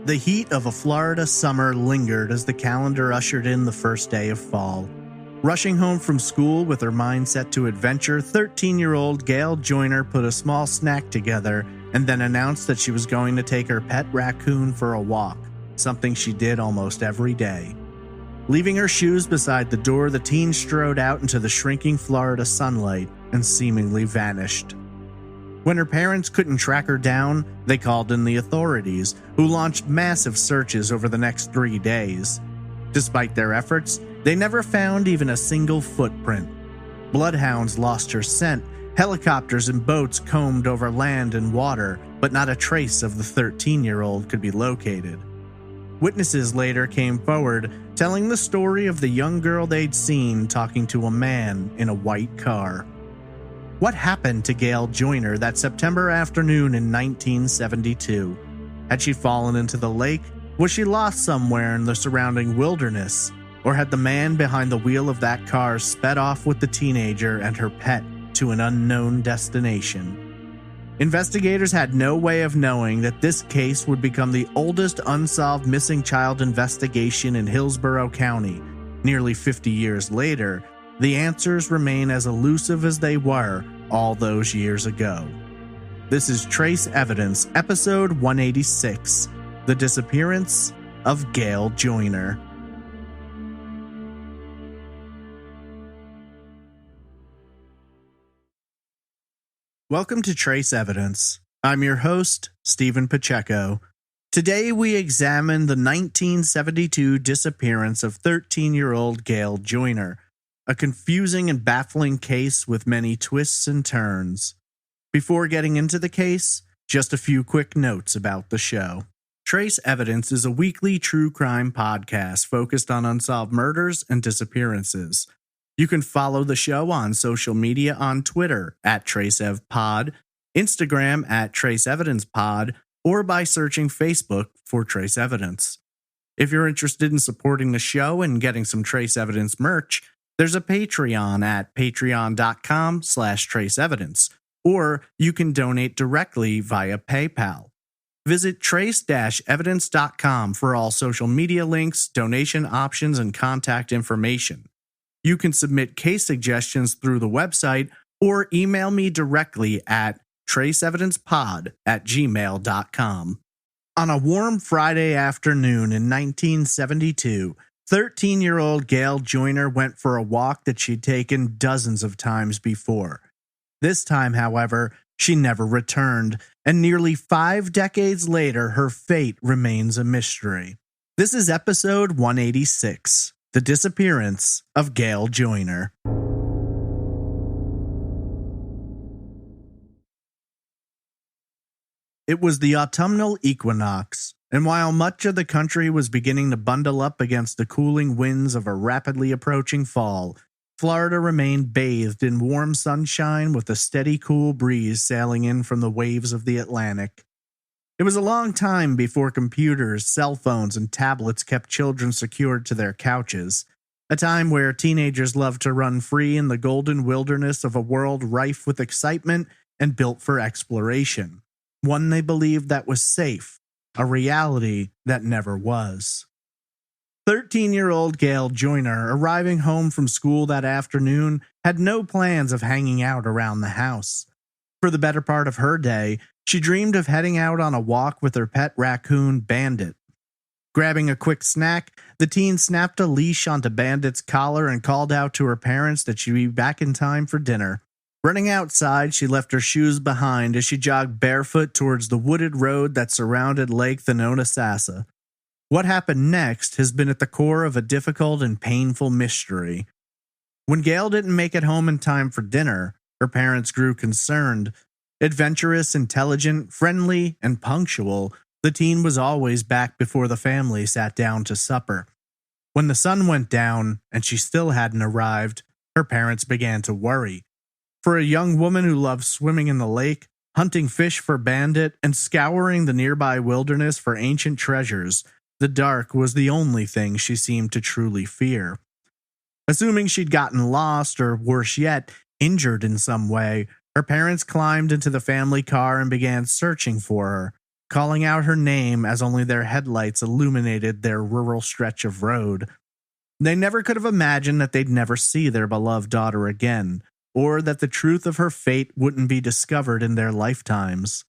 The heat of a Florida summer lingered as the calendar ushered in the first day of fall. Rushing home from school with her mind set to adventure, 13-year-old Gail Joiner put a small snack together and then announced that she was going to take her pet raccoon for a walk, something she did almost every day. Leaving her shoes beside the door, the teen strode out into the shrinking Florida sunlight and seemingly vanished. When her parents couldn't track her down, they called in the authorities, who launched massive searches over the next 3 days. Despite their efforts, they never found even a single footprint. Bloodhounds lost her scent, helicopters and boats combed over land and water, but not a trace of the 13-year-old could be located. Witnesses later came forward, telling the story of the young girl they'd seen talking to a man in a white car. What happened to Gail Joiner that September afternoon in 1972? Had she fallen into the lake? Was she lost somewhere in the surrounding wilderness? Or had the man behind the wheel of that car sped off with the teenager and her pet to an unknown destination? Investigators had no way of knowing that this case would become the oldest unsolved missing child investigation in Hillsborough County. Nearly 50 years later, the answers remain as elusive as they were all those years ago. This is Trace Evidence, episode 186, The Disappearance of Gail Joiner. Welcome to Trace Evidence. I'm your host, Stephen Pacheco. Today we examine the 1972 disappearance of 13-year-old Gail Joiner, a confusing and baffling case with many twists and turns. Before getting into the case, just a few quick notes about the show. Trace Evidence is a weekly true crime podcast focused on unsolved murders and disappearances. You can follow the show on social media on Twitter @TraceEvPod, Instagram @TraceEvidencePod, or by searching Facebook for Trace Evidence. If you're interested in supporting the show and getting some Trace Evidence merch, there's a Patreon at patreon.com/traceevidence, or you can donate directly via PayPal. Visit trace-evidence.com for all social media links, donation options, and contact information. You can submit case suggestions through the website or email me directly at traceevidencepod@gmail.com. On a warm Friday afternoon in 1972, 13-year-old Gail Joiner went for a walk that she'd taken dozens of times before. This time, however, she never returned, and nearly 5 decades later, her fate remains a mystery. This is episode 186, The Disappearance of Gail Joiner. It was the autumnal equinox, and while much of the country was beginning to bundle up against the cooling winds of a rapidly approaching fall, Florida remained bathed in warm sunshine with a steady cool breeze sailing in from the waves of the Atlantic. It was a long time before computers, cell phones, and tablets kept children secured to their couches, a time where teenagers loved to run free in the golden wilderness of a world rife with excitement and built for exploration, one they believed that was safe, a reality that never was. 13-year-old Gail Joiner, arriving home from school that afternoon, had no plans of hanging out around the house. For the better part of her day, she dreamed of heading out on a walk with her pet raccoon, Bandit. Grabbing a quick snack, the teen snapped a leash onto Bandit's collar and called out to her parents that she'd be back in time for dinner. Running outside, she left her shoes behind as she jogged barefoot towards the wooded road that surrounded Lake Thonotosassa. What happened next has been at the core of a difficult and painful mystery. When Gail didn't make it home in time for dinner, her parents grew concerned. Adventurous, intelligent, friendly, and punctual, the teen was always back before the family sat down to supper. When the sun went down and she still hadn't arrived, her parents began to worry. For a young woman who loved swimming in the lake, hunting fish for Bandit, and scouring the nearby wilderness for ancient treasures, the dark was the only thing she seemed to truly fear. Assuming she'd gotten lost, or worse yet, injured in some way, her parents climbed into the family car and began searching for her. calling out her name as only their headlights illuminated their rural stretch of road. They never could have imagined that they'd never see their beloved daughter again, or that the truth of her fate wouldn't be discovered in their lifetimes.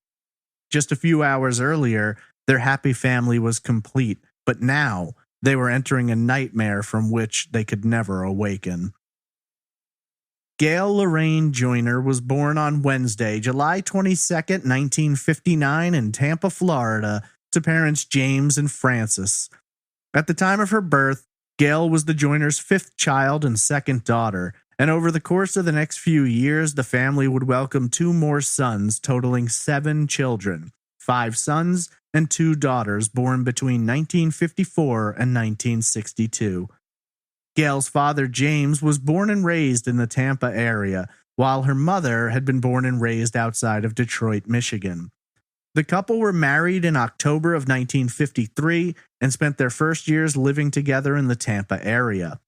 Just a few hours earlier, their happy family was complete, but now they were entering a nightmare from which they could never awaken. Gail Lorraine Joiner was born on Wednesday, July 22, 1959 in Tampa, Florida, to parents James and Frances. At the time of her birth, Gail was the Joiners' fifth child and second daughter, and over the course of the next few years, the family would welcome two more sons, totaling 7 children, 5 sons and 2 daughters born between 1954 and 1962. Gail's father, James, was born and raised in the Tampa area, while her mother had been born and raised outside of Detroit, Michigan. The couple were married in October of 1953 and spent their first years living together in the Tampa area.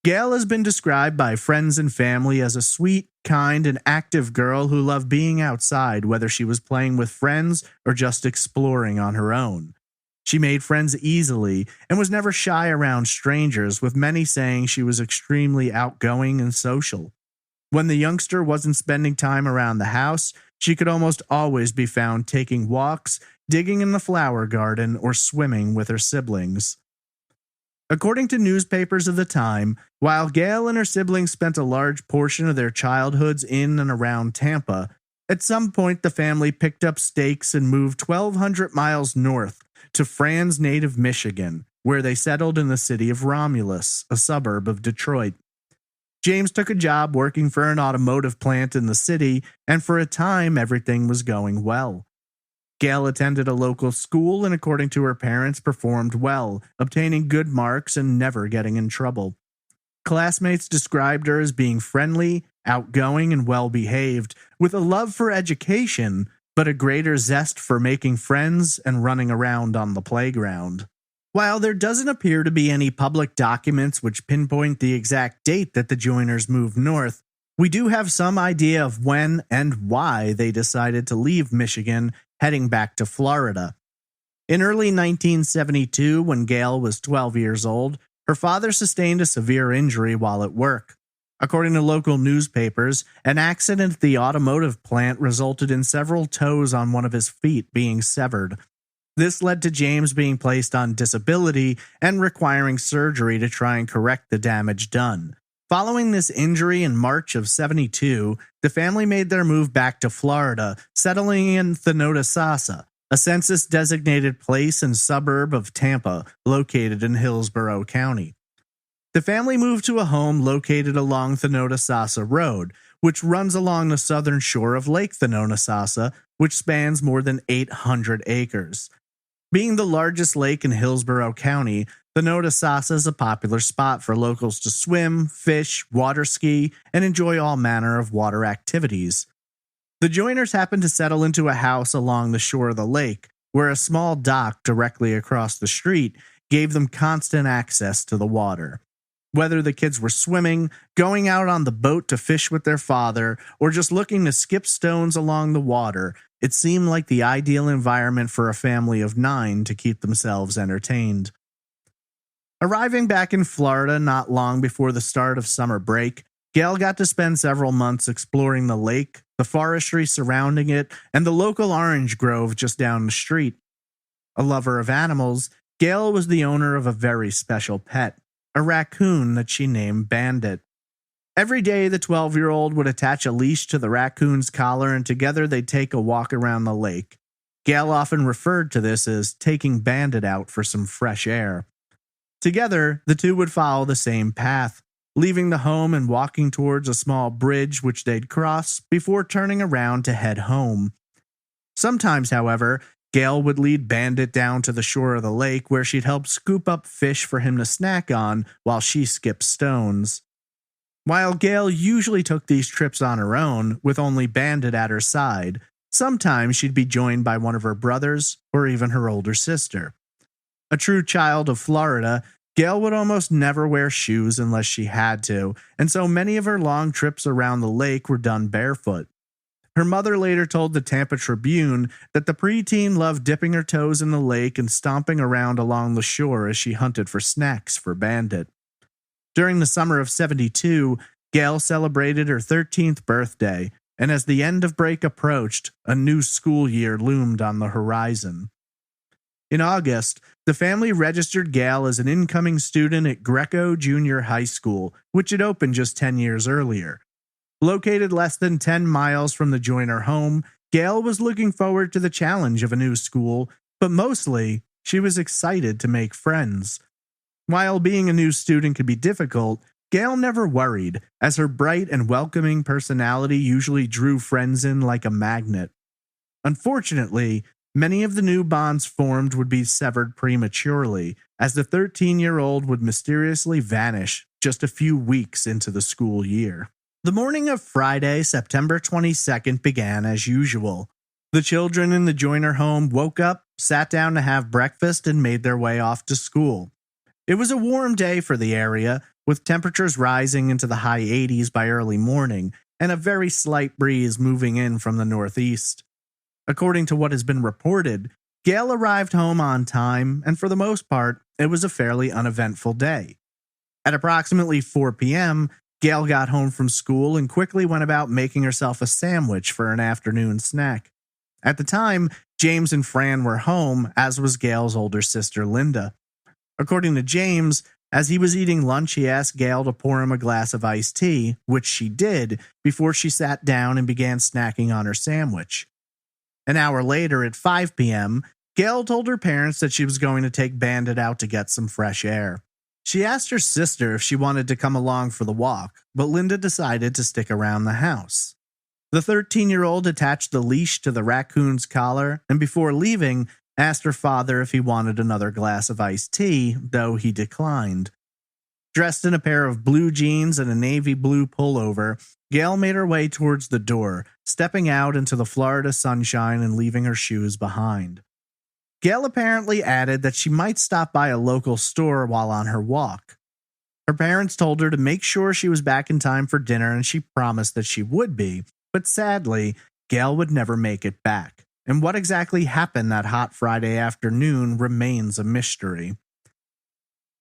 Gail has been described by friends and family as a sweet, kind, and active girl who loved being outside, whether she was playing with friends or just exploring on her own. She made friends easily and was never shy around strangers, with many saying she was extremely outgoing and social. When the youngster wasn't spending time around the house, she could almost always be found taking walks, digging in the flower garden, or swimming with her siblings. According to newspapers of the time, while Gail and her siblings spent a large portion of their childhoods in and around Tampa, at some point the family picked up stakes and moved 1,200 miles north to Fran's native Michigan, where they settled in the city of Romulus, a suburb of Detroit. James took a job working for an automotive plant in the city, and for a time everything was going well. Gail attended a local school and, according to her parents, performed well, obtaining good marks and never getting in trouble. Classmates described her as being friendly, outgoing, and well-behaved, with a love for education, but a greater zest for making friends and running around on the playground. While there doesn't appear to be any public documents which pinpoint the exact date that the Joiners moved north, we do have some idea of when and why they decided to leave Michigan, heading back to Florida. In early 1972, when Gail was 12 years old, her father sustained a severe injury while at work. According to local newspapers, an accident at the automotive plant resulted in several toes on one of his feet being severed. This led to James being placed on disability and requiring surgery to try and correct the damage done. Following this injury in March of '72, the family made their move back to Florida, settling in Thonotosassa, a census-designated place and suburb of Tampa located in Hillsborough County. The family moved to a home located along Thonotosassa Road, which runs along the southern shore of Lake Thonotosassa, which spans more than 800 acres. Being the largest lake in Hillsborough County, Thonotosassa is a popular spot for locals to swim, fish, water ski, and enjoy all manner of water activities. The Joiners happened to settle into a house along the shore of the lake, where a small dock directly across the street gave them constant access to the water. Whether the kids were swimming, going out on the boat to fish with their father, or just looking to skip stones along the water, it seemed like the ideal environment for a family of 9 to keep themselves entertained. Arriving back in Florida not long before the start of summer break, Gail got to spend several months exploring the lake, the forestry surrounding it, and the local orange grove just down the street. A lover of animals, Gail was the owner of a very special pet, a racoon that she named Bandit. Every day, the 12-year-old would attach a leash to the raccoon's collar, and together they'd take a walk around the lake. Gail often referred to this as taking Bandit out for some fresh air. Together, the two would follow the same path, leaving the home and walking towards a small bridge which they'd cross before turning around to head home. Sometimes, however, Gail would lead Bandit down to the shore of the lake where she'd help scoop up fish for him to snack on while she skipped stones. While Gail usually took these trips on her own, with only Bandit at her side, sometimes she'd be joined by one of her brothers or even her older sister. A true child of Florida, Gail would almost never wear shoes unless she had to, and so many of her long trips around the lake were done barefoot. Her mother later told the Tampa Tribune that the preteen loved dipping her toes in the lake and stomping around along the shore as she hunted for snacks for Bandit. During the summer of '72, Gail celebrated her 13th birthday, and as the end of break approached, a new school year loomed on the horizon. In August, the family registered Gail as an incoming student at Greco Junior High School, which had opened just 10 years earlier. Located less than 10 miles from the Joiner home, Gail was looking forward to the challenge of a new school, but mostly, she was excited to make friends. While being a new student could be difficult, Gail never worried, as her bright and welcoming personality usually drew friends in like a magnet. Unfortunately, many of the new bonds formed would be severed prematurely, as the 13-year-old would mysteriously vanish just a few weeks into the school year. The morning of Friday, September 22nd began as usual. The children in the Joiner home woke up, sat down to have breakfast, and made their way off to school. It was a warm day for the area, with temperatures rising into the high 80s by early morning, and a very slight breeze moving in from the northeast. According to what has been reported, Gail arrived home on time, and for the most part, it was a fairly uneventful day. At approximately 4 p.m., Gail got home from school and quickly went about making herself a sandwich for an afternoon snack. At the time, James and Fran were home, as was Gail's older sister, Linda. According to James, as he was eating lunch, he asked Gail to pour him a glass of iced tea, which she did, before she sat down and began snacking on her sandwich. An hour later, at 5 p.m., Gail told her parents that she was going to take Bandit out to get some fresh air. She asked her sister if she wanted to come along for the walk, but Linda decided to stick around the house. The 13-year-old attached the leash to the raccoon's collar, and before leaving, asked her father if he wanted another glass of iced tea, though he declined. Dressed in a pair of blue jeans and a navy blue pullover, Gail made her way towards the door, stepping out into the Florida sunshine and leaving her shoes behind. Gail apparently added that she might stop by a local store while on her walk. Her parents told her to make sure she was back in time for dinner, and she promised that she would be, but sadly, Gail would never make it back. And what exactly happened that hot Friday afternoon remains a mystery.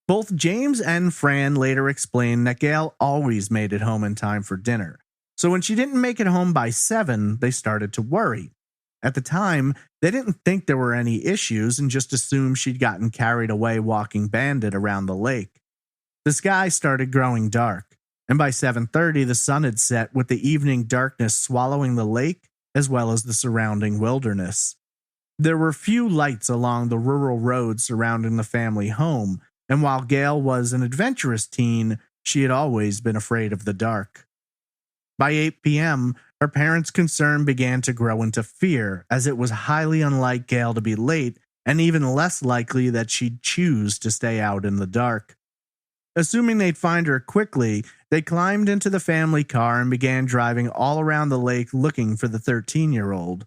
Both James and Fran later explained that Gail always made it home in time for dinner. So when she didn't make it home by 7, they started to worry. At the time, they didn't think there were any issues and just assumed she'd gotten carried away walking Bandit around the lake. The sky started growing dark, and by 7:30 the sun had set, with the evening darkness swallowing the lake as well as the surrounding wilderness. There were few lights along the rural roads surrounding the family home, and while Gail was an adventurous teen, she had always been afraid of the dark. By 8 p.m., her parents' concern began to grow into fear, as it was highly unlike Gail to be late, and even less likely that she'd choose to stay out in the dark. Assuming they'd find her quickly, they climbed into the family car and began driving all around the lake looking for the 13-year-old.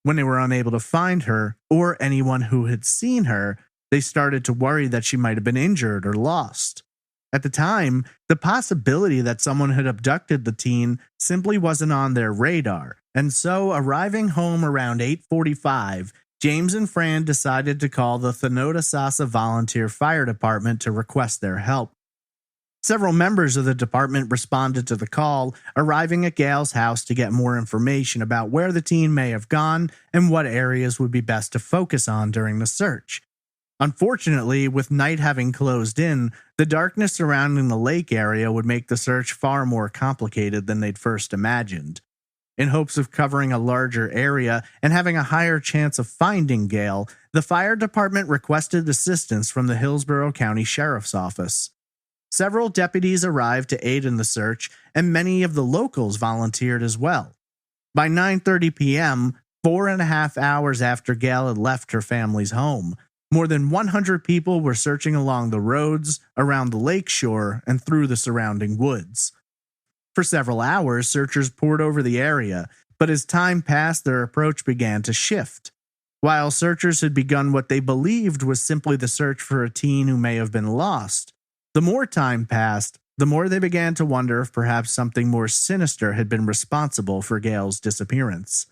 When they were unable to find her, or anyone who had seen her, they started to worry that she might have been injured or lost. At the time, the possibility that someone had abducted the teen simply wasn't on their radar, and so arriving home around 8:45, James and Fran decided to call the Thonotosassa Volunteer Fire Department to request their help. Several members of the department responded to the call, arriving at Gail's house to get more information about where the teen may have gone and what areas would be best to focus on during the search. Unfortunately, with night having closed in, the darkness surrounding the lake area would make the search far more complicated than they'd first imagined. In hopes of covering a larger area and having a higher chance of finding Gail, the fire department requested assistance from the Hillsborough County Sheriff's Office. Several deputies arrived to aid in the search, and many of the locals volunteered as well. By 9:30 p.m., 4.5 hours after Gail had left her family's home, more than 100 people were searching along the roads, around the lake shore, and through the surrounding woods. For several hours, searchers poured over the area, but as time passed, their approach began to shift. While searchers had begun what they believed was simply the search for a teen who may have been lost, the more time passed, the more they began to wonder if perhaps something more sinister had been responsible for Gail's disappearance.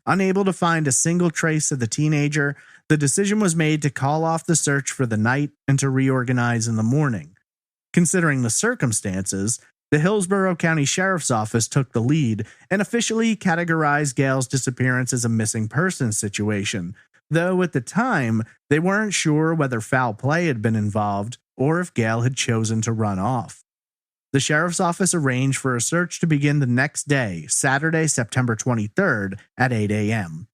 Unable to find a single trace of the teenager, the decision was made to call off the search for the night and to reorganize in the morning. Considering the circumstances, the Hillsborough County Sheriff's Office took the lead and officially categorized Gail's disappearance as a missing persons situation, though at the time, they weren't sure whether foul play had been involved or if Gail had chosen to run off. The Sheriff's Office arranged for a search to begin the next day, Saturday, September 23rd at 8 a.m.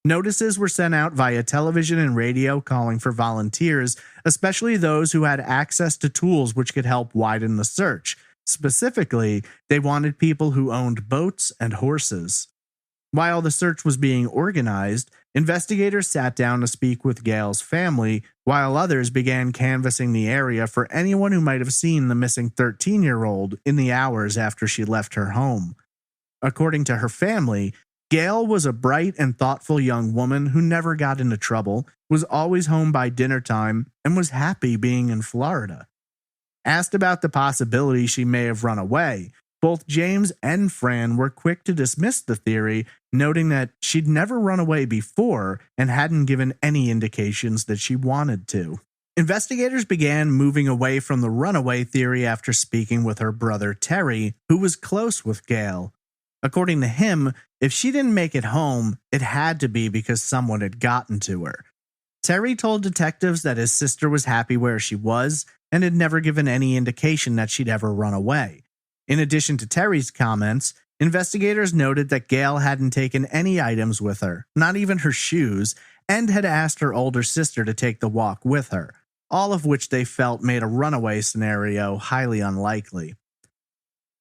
Notices were sent out via television and radio calling for volunteers, especially those who had access to tools which could help widen the search. Specifically, they wanted people who owned boats and horses. While the search was being organized, investigators sat down to speak with Gail's family, while others began canvassing the area for anyone who might have seen the missing 13-year-old in the hours after she left her home. According to her family, Gail was a bright and thoughtful young woman who never got into trouble, was always home by dinner time, and was happy being in Florida. Asked about the possibility she may have run away, both James and Fran were quick to dismiss the theory, noting that she'd never run away before and hadn't given any indications that she wanted to. Investigators began moving away from the runaway theory after speaking with her brother Terry, who was close with Gail. According to him, if she didn't make it home, it had to be because someone had gotten to her. Terry told detectives that his sister was happy where she was and had never given any indication that she'd ever run away. In addition to Terry's comments, investigators noted that Gail hadn't taken any items with her, not even her shoes, and had asked her older sister to take the walk with her, all of which they felt made a runaway scenario highly unlikely.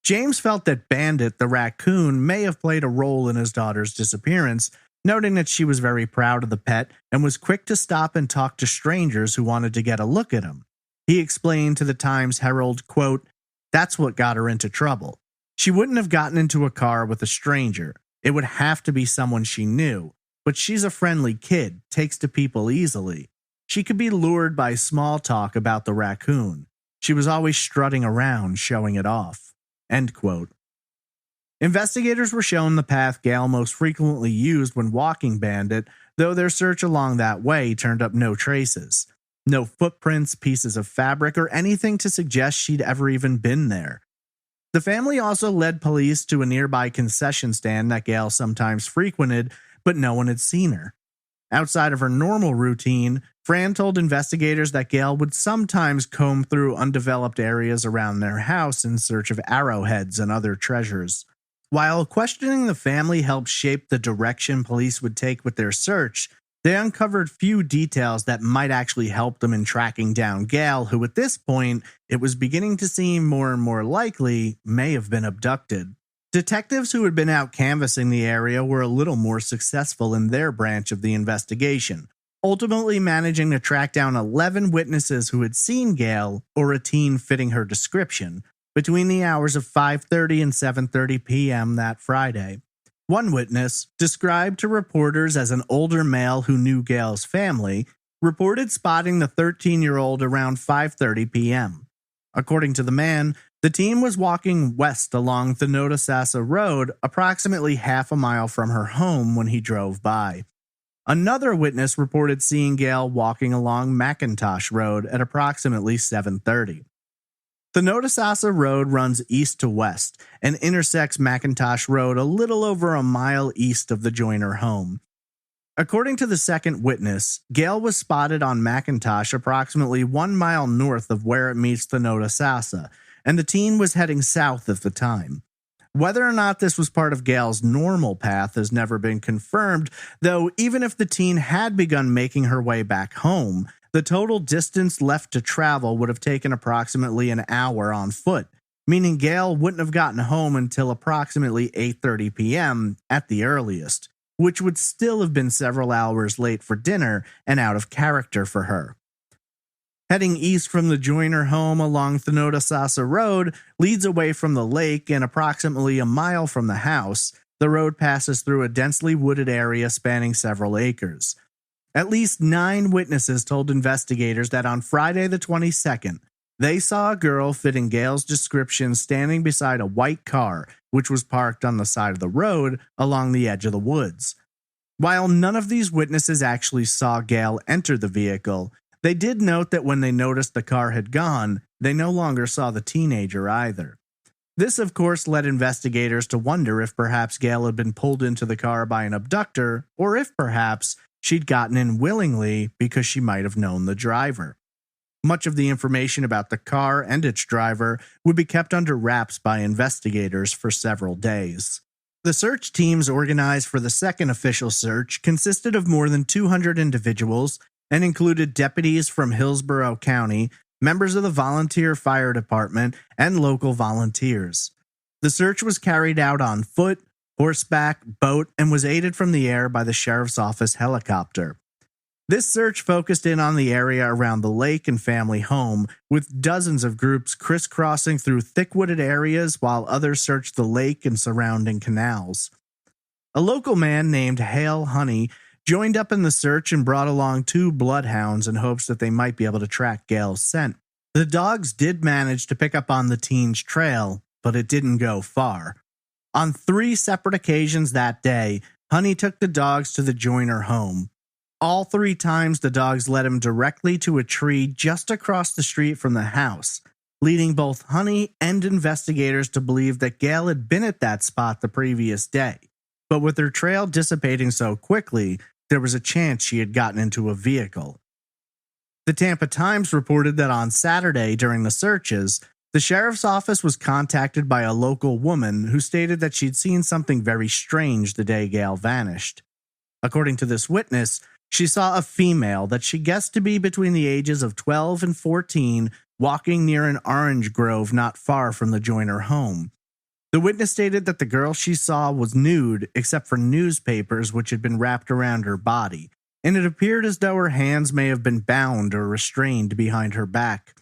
James felt that Bandit, the raccoon, may have played a role in his daughter's disappearance, noting that she was very proud of the pet and was quick to stop and talk to strangers who wanted to get a look at him. He explained to the Times-Herald, quote, "That's what got her into trouble. She wouldn't have gotten into a car with a stranger. It would have to be someone she knew. But she's a friendly kid, takes to people easily. She could be lured by small talk about the raccoon. She was always strutting around, showing it off." End quote. Investigators were shown the path Gail most frequently used when walking Bandit, though their search along that way turned up no traces. No footprints, pieces of fabric, or anything to suggest she'd ever even been there. The family also led police to a nearby concession stand that Gail sometimes frequented, but no one had seen her. Outside of her normal routine, Fran told investigators that Gail would sometimes comb through undeveloped areas around their house in search of arrowheads and other treasures. While questioning the family helped shape the direction police would take with their search, they uncovered few details that might actually help them in tracking down Gail, who at this point, it was beginning to seem more and more likely, may have been abducted. Detectives who had been out canvassing the area were a little more successful in their branch of the investigation, ultimately managing to track down 11 witnesses who had seen Gail or a teen fitting her description between the hours of 5:30 and 7:30 p.m. that Friday. One witness, described to reporters as an older male who knew Gail's family, reported spotting the 13-year-old around 5:30 p.m. According to the man, the teen was walking west along Thonotosassa Road, approximately half a mile from her home when he drove by. Another witness reported seeing Gail walking along McIntosh Road at approximately 7:30. The Thonotosassa Road runs east to west and intersects McIntosh Road a little over a mile east of the Joiner home. According to the second witness, Gail was spotted on McIntosh approximately 1 mile north of where it meets the Thonotosassa, and the teen was heading south at the time. Whether or not this was part of Gail's normal path has never been confirmed, though even if the teen had begun making her way back home, the total distance left to travel would have taken approximately an hour on foot, meaning Gail wouldn't have gotten home until approximately 8:30 p.m. at the earliest, which would still have been several hours late for dinner and out of character for her. Heading east from the Joiner home along Thonotosassa Road leads away from the lake, and approximately a mile from the house, the road passes through a densely wooded area spanning several acres. At least 9 witnesses told investigators that on Friday the 22nd, They saw a girl fitting Gail's description standing beside a white car, which was parked on the side of the road along the edge of the woods. While none of these witnesses actually saw Gail enter the vehicle, they did note that when they noticed the car had gone, they no longer saw the teenager either. This, of course, led investigators to wonder if perhaps Gail had been pulled into the car by an abductor, or if perhaps she'd gotten in willingly because she might have known the driver. Much of the information about the car and its driver would be kept under wraps by investigators for several days. The search teams organized for the second official search consisted of more than 200 individuals and included deputies from Hillsborough County, members of the volunteer fire department, and local volunteers. The search was carried out on foot, horseback, boat, and was aided from the air by the sheriff's office helicopter. This search focused in on the area around the lake and family home, with dozens of groups crisscrossing through thick wooded areas while others searched the lake and surrounding canals. A local man named Hale Honey joined up in the search and brought along 2 bloodhounds in hopes that they might be able to track Gail's scent. The dogs did manage to pick up on the teen's trail, but it didn't go far. On 3 separate occasions that day, Honey took the dogs to the Joiner home. All 3 times the dogs led him directly to a tree just across the street from the house, leading both Honey and investigators to believe that Gail had been at that spot the previous day. But with her trail dissipating so quickly, there was a chance she had gotten into a vehicle. The Tampa Times reported that on Saturday during the searches, the sheriff's office was contacted by a local woman who stated that she'd seen something very strange the day Gail vanished. According to this witness, she saw a female that she guessed to be between the ages of 12 and 14 walking near an orange grove not far from the Joiner home. The witness stated that the girl she saw was nude except for newspapers which had been wrapped around her body, and it appeared as though her hands may have been bound or restrained behind her back.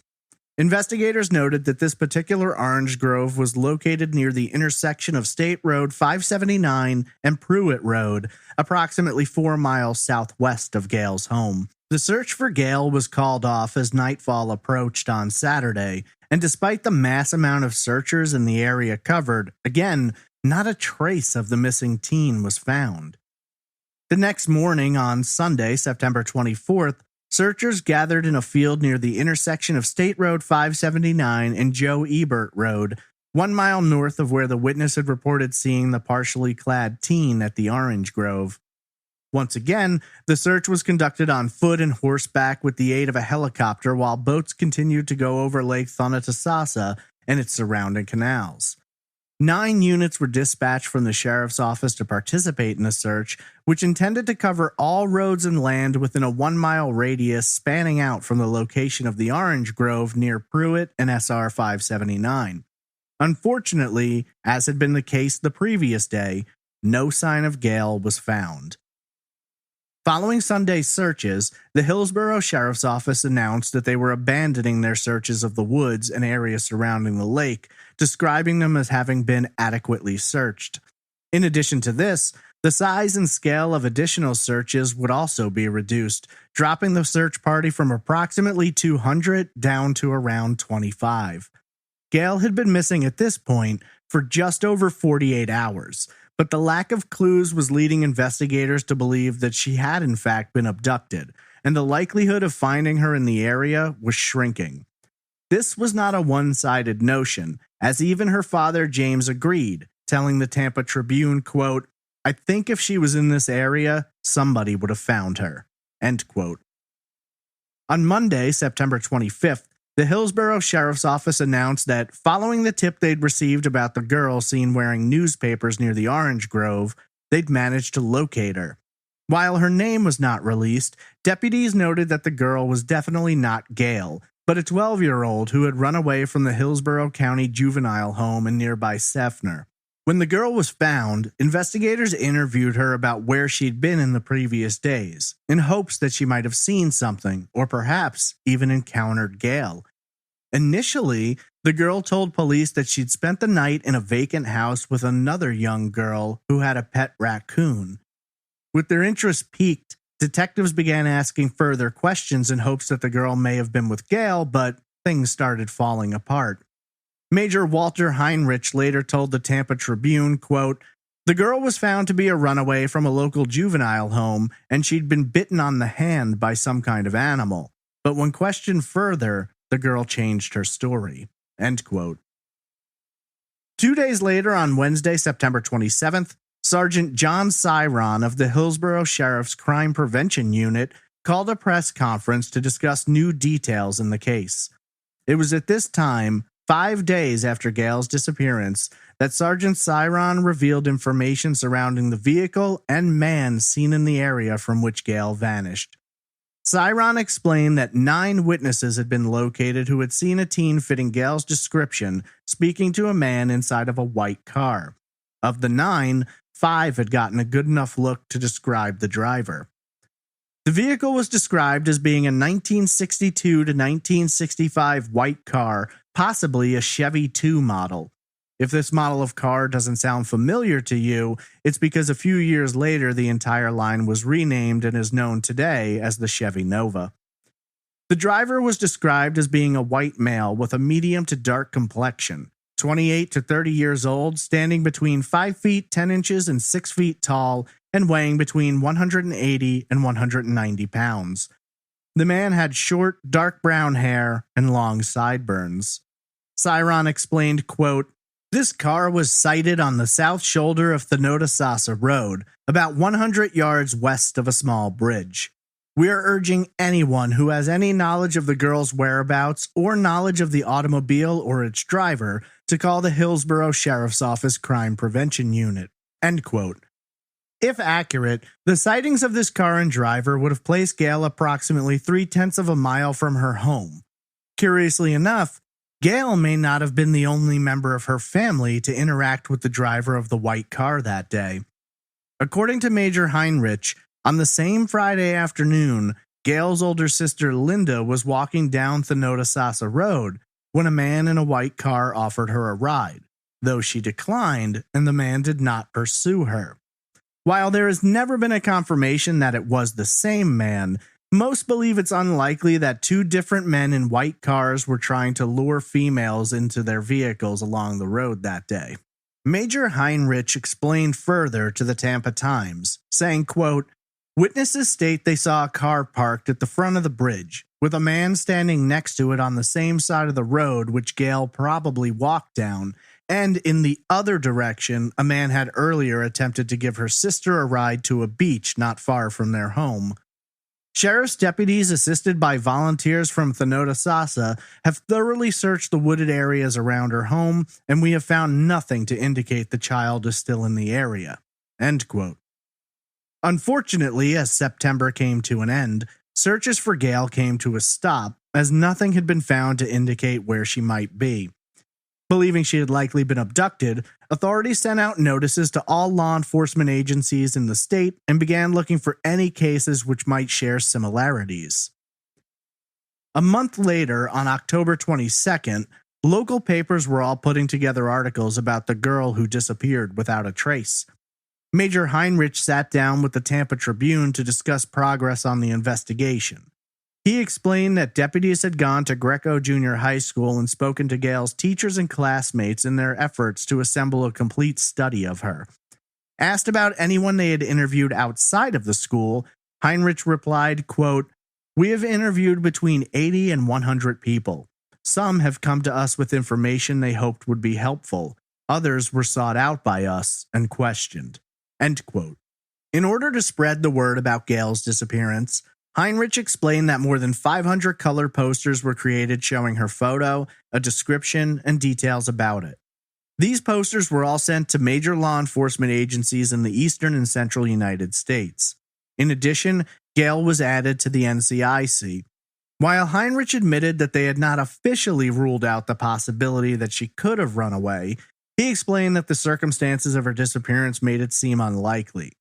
Investigators noted that this particular orange grove was located near the intersection of State Road 579 and Pruitt Road, approximately 4 miles southwest of Gail's home. The search for Gail was called off as nightfall approached on Saturday, and despite the mass amount of searchers in the area covered, again, not a trace of the missing teen was found. The next morning, on Sunday, September 24th, searchers gathered in a field near the intersection of State Road 579 and Joe Ebert Road, 1 mile north of where the witness had reported seeing the partially clad teen at the orange grove. Once again, the search was conducted on foot and horseback with the aid of a helicopter while boats continued to go over Lake Thonotosassa and its surrounding canals. 9 units were dispatched from the sheriff's office to participate in the search, which intended to cover all roads and land within a 1-mile radius spanning out from the location of the orange grove near Pruitt and SR 579. Unfortunately, as had been the case the previous day, no sign of Gail was found. Following Sunday's searches, the Hillsborough Sheriff's Office announced that they were abandoning their searches of the woods and area surrounding the lake, describing them as having been adequately searched. In addition to this, the size and scale of additional searches would also be reduced, dropping the search party from approximately 200 down to around 25. Gail had been missing at this point for just over 48 hours, but the lack of clues was leading investigators to believe that she had in fact been abducted, and the likelihood of finding her in the area was shrinking. This was not a one-sided notion, as even her father James agreed, telling the Tampa Tribune, quote, "I think if she was in this area, somebody would have found her," end quote. On Monday, September 25th, the Hillsborough Sheriff's Office announced that, following the tip they'd received about the girl seen wearing newspapers near the orange grove, they'd managed to locate her. While her name was not released, deputies noted that the girl was definitely not Gail, but a 12-year-old who had run away from the Hillsborough County Juvenile Home in nearby Seffner. When the girl was found, investigators interviewed her about where she'd been in the previous days, in hopes that she might have seen something, or perhaps even encountered Gail. Initially, the girl told police that she'd spent the night in a vacant house with another young girl who had a pet raccoon. With their interest piqued, detectives began asking further questions in hopes that the girl may have been with Gail, but things started falling apart. Major Walter Heinrich later told the Tampa Tribune, quote, "The girl was found to be a runaway from a local juvenile home, and she'd been bitten on the hand by some kind of animal. But when questioned further, the girl changed her story." End quote. 2 days later, on Wednesday, September 27th, Sergeant John Cyron of the Hillsborough Sheriff's Crime Prevention Unit called a press conference to discuss new details in the case. It was at this time, 5 days after Gail's disappearance, that Sergeant Cyron revealed information surrounding the vehicle and man seen in the area from which Gail vanished. Cyron explained that 9 witnesses had been located who had seen a teen fitting Gail's description speaking to a man inside of a white car. Of the 9, 5 had gotten a good enough look to describe the driver. The vehicle was described as being a 1962 to 1965 white car, possibly a Chevy 2 model. If this model of car doesn't sound familiar to you, it's because a few years later the entire line was renamed and is known today as the Chevy Nova. The driver was described as being a white male with a medium to dark complexion, 28 to 30 years old, standing between 5 feet 10 inches and 6 feet tall, and weighing between 180 and 190 pounds. The man had short, dark brown hair and long sideburns. Cyron explained, quote, "This car was sighted on the south shoulder of Thonotosassa Road, about 100 yards west of a small bridge. We are urging anyone who has any knowledge of the girl's whereabouts or knowledge of the automobile or its driver to call the Hillsborough Sheriff's Office Crime Prevention Unit." End quote. If accurate, the sightings of this car and driver would have placed Gail approximately 3/10 of a mile from her home. Curiously enough, Gail may not have been the only member of her family to interact with the driver of the white car that day. According to Major Heinrich, on the same Friday afternoon, Gail's older sister Linda was walking down Thonotosassa Road when a man in a white car offered her a ride, though she declined and the man did not pursue her. While there has never been a confirmation that it was the same man, most believe it's unlikely that 2 different men in white cars were trying to lure females into their vehicles along the road that day. Major Heinrich explained further to the Tampa Times, saying, quote, "Witnesses state they saw a car parked at the front of the bridge, with a man standing next to it on the same side of the road which Gail probably walked down, and in the other direction, a man had earlier attempted to give her sister a ride to a beach not far from their home. Sheriff's deputies, assisted by volunteers from Thonotosassa, have thoroughly searched the wooded areas around her home, and we have found nothing to indicate the child is still in the area." End quote. Unfortunately, as September came to an end, searches for Gail came to a stop, as nothing had been found to indicate where she might be. Believing she had likely been abducted, authorities sent out notices to all law enforcement agencies in the state and began looking for any cases which might share similarities. A month later, on October 22nd, local papers were all putting together articles about the girl who disappeared without a trace. Major Heinrich sat down with the Tampa Tribune to discuss progress on the investigation. He explained that deputies had gone to Greco Junior High School and spoken to Gail's teachers and classmates in their efforts to assemble a complete study of her. Asked about anyone they had interviewed outside of the school, Heinrich replied, quote, "We have interviewed between 80 and 100 people. Some have come to us with information they hoped would be helpful. Others were sought out by us and questioned." End quote. In order to spread the word about Gail's disappearance, Heinrich explained that more than 500 color posters were created showing her photo, a description, and details about it. These posters were all sent to major law enforcement agencies in the eastern and central United States. In addition, Gail was added to the NCIC. While Heinrich admitted that they had not officially ruled out the possibility that she could have run away, he explained that the circumstances of her disappearance made it seem unlikely.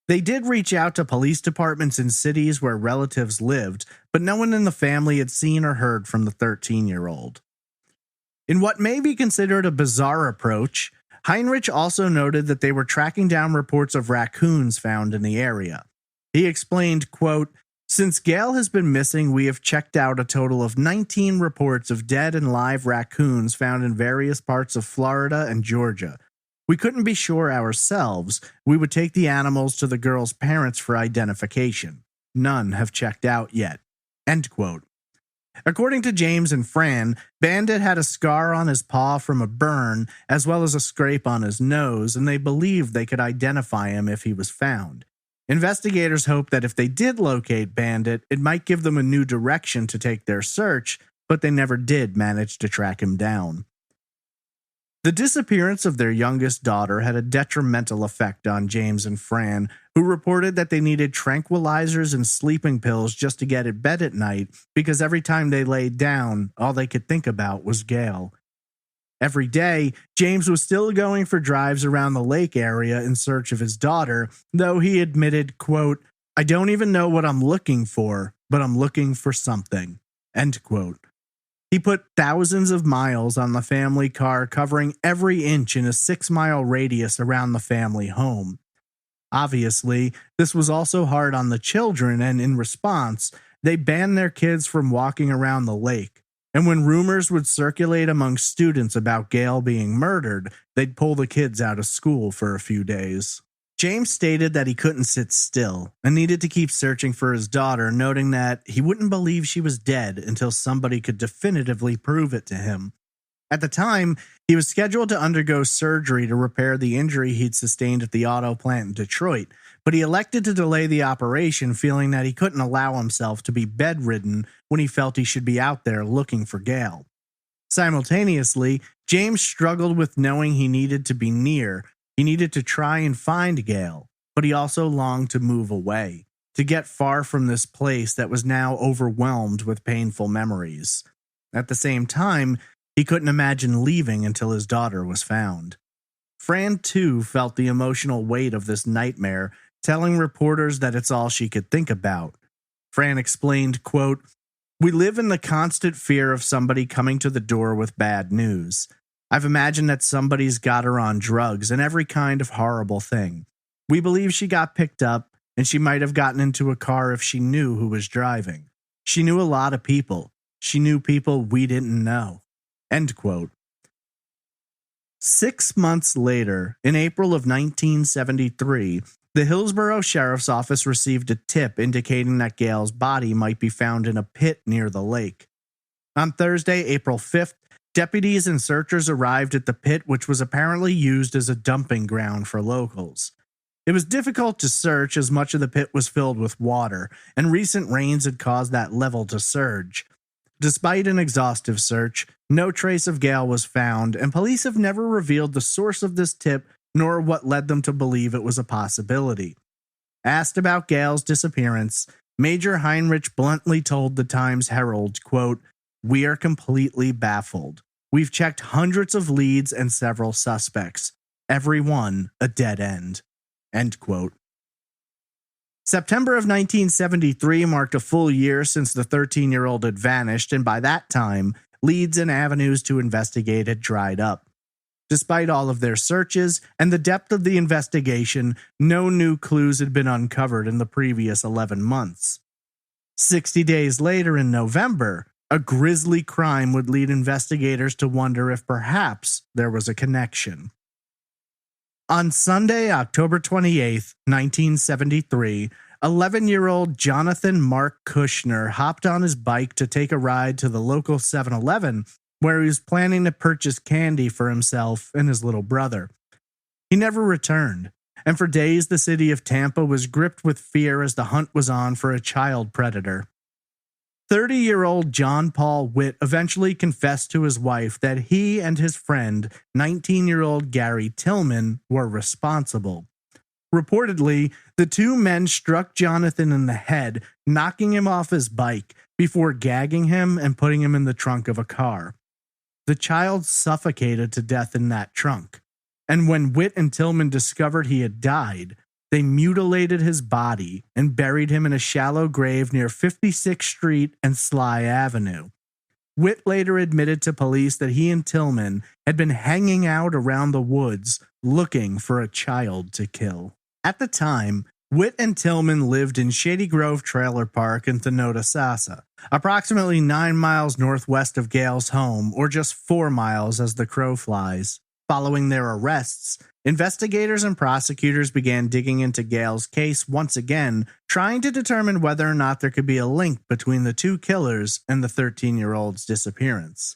They did reach out to police departments in cities where relatives lived, but no one in the family had seen or heard from the 13-year-old. In what may be considered a bizarre approach, Heinrich also noted that they were tracking down reports of raccoons found in the area. He explained, quote, Since Gail has been missing, we have checked out a total of 19 reports of dead and live raccoons found in various parts of Florida and Georgia. We couldn't be sure ourselves. We would take the animals to the girls' parents for identification. None have checked out yet." End quote. According to James and Fran, Bandit had a scar on his paw from a burn, as well as a scrape on his nose, and they believed they could identify him if he was found. Investigators hoped that if they did locate Bandit, it might give them a new direction to take their search, but they never did manage to track him down. The disappearance of their youngest daughter had a detrimental effect on James and Fran, who reported that they needed tranquilizers and sleeping pills just to get in bed at night because every time they laid down, all they could think about was Gail. Every day, James was still going for drives around the lake area in search of his daughter, though he admitted, quote, "I don't even know what I'm looking for, but I'm looking for something." End quote. He put thousands of miles on the family car, covering every inch in a 6-mile radius around the family home. Obviously, this was also hard on the children, and in response, they banned their kids from walking around the lake. And when rumors would circulate among students about Gail being murdered, they'd pull the kids out of school for a few days. James stated that he couldn't sit still and needed to keep searching for his daughter, noting that he wouldn't believe she was dead until somebody could definitively prove it to him. At the time, he was scheduled to undergo surgery to repair the injury he'd sustained at the auto plant in Detroit, but he elected to delay the operation, feeling that he couldn't allow himself to be bedridden when he felt he should be out there looking for Gail. Simultaneously, James struggled with knowing he needed to be near. He needed to try and find Gail, but he also longed to move away, to get far from this place that was now overwhelmed with painful memories. At the same time, he couldn't imagine leaving until his daughter was found. Fran, too, felt the emotional weight of this nightmare, telling reporters that it's all she could think about. Fran explained, quote, "We live in the constant fear of somebody coming to the door with bad news. I've imagined that somebody's got her on drugs and every kind of horrible thing. We believe she got picked up, and she might have gotten into a car if she knew who was driving. She knew a lot of people. She knew people we didn't know." End quote. 6 months later, in April of 1973, the Hillsborough Sheriff's Office received a tip indicating that Gail's body might be found in a pit near the lake. On Thursday, April 5th, deputies and searchers arrived at the pit, which was apparently used as a dumping ground for locals. It was difficult to search as much of the pit was filled with water, and recent rains had caused that level to surge. Despite an exhaustive search, no trace of Gail was found, and police have never revealed the source of this tip nor what led them to believe it was a possibility. Asked about Gail's disappearance, Major Heinrich bluntly told the Times-Herald, quote, "We are completely baffled. We've checked hundreds of leads and several suspects. Every one a dead end." End quote. September of 1973 marked a full year since the 13-year-old had vanished, and by that time, leads and avenues to investigate had dried up. Despite all of their searches and the depth of the investigation, no new clues had been uncovered in the previous 11 months. 60 days later in November, a grisly crime would lead investigators to wonder if perhaps there was a connection. On Sunday, October 28, 1973, 11-year-old Jonathan Mark Kushner hopped on his bike to take a ride to the local 7-Eleven, where he was planning to purchase candy for himself and his little brother. He never returned, and for days the city of Tampa was gripped with fear as the hunt was on for a child predator. 30-year-old John Paul Witt eventually confessed to his wife that he and his friend, 19-year-old Gary Tillman, were responsible. Reportedly, the two men struck Jonathan in the head, knocking him off his bike before gagging him and putting him in the trunk of a car. The child suffocated to death in that trunk, and when Witt and Tillman discovered he had died, they mutilated his body and buried him in a shallow grave near 56th Street and Sly Avenue. Witt later admitted to police that he and Tillman had been hanging out around the woods looking for a child to kill. At the time, Witt and Tillman lived in Shady Grove Trailer Park in Thonotosassa, approximately 9 miles northwest of Gail's home, or just 4 miles as the crow flies. Following their arrests, investigators and prosecutors began digging into Gail's case once again, trying to determine whether or not there could be a link between the two killers and the 13-year-old's disappearance.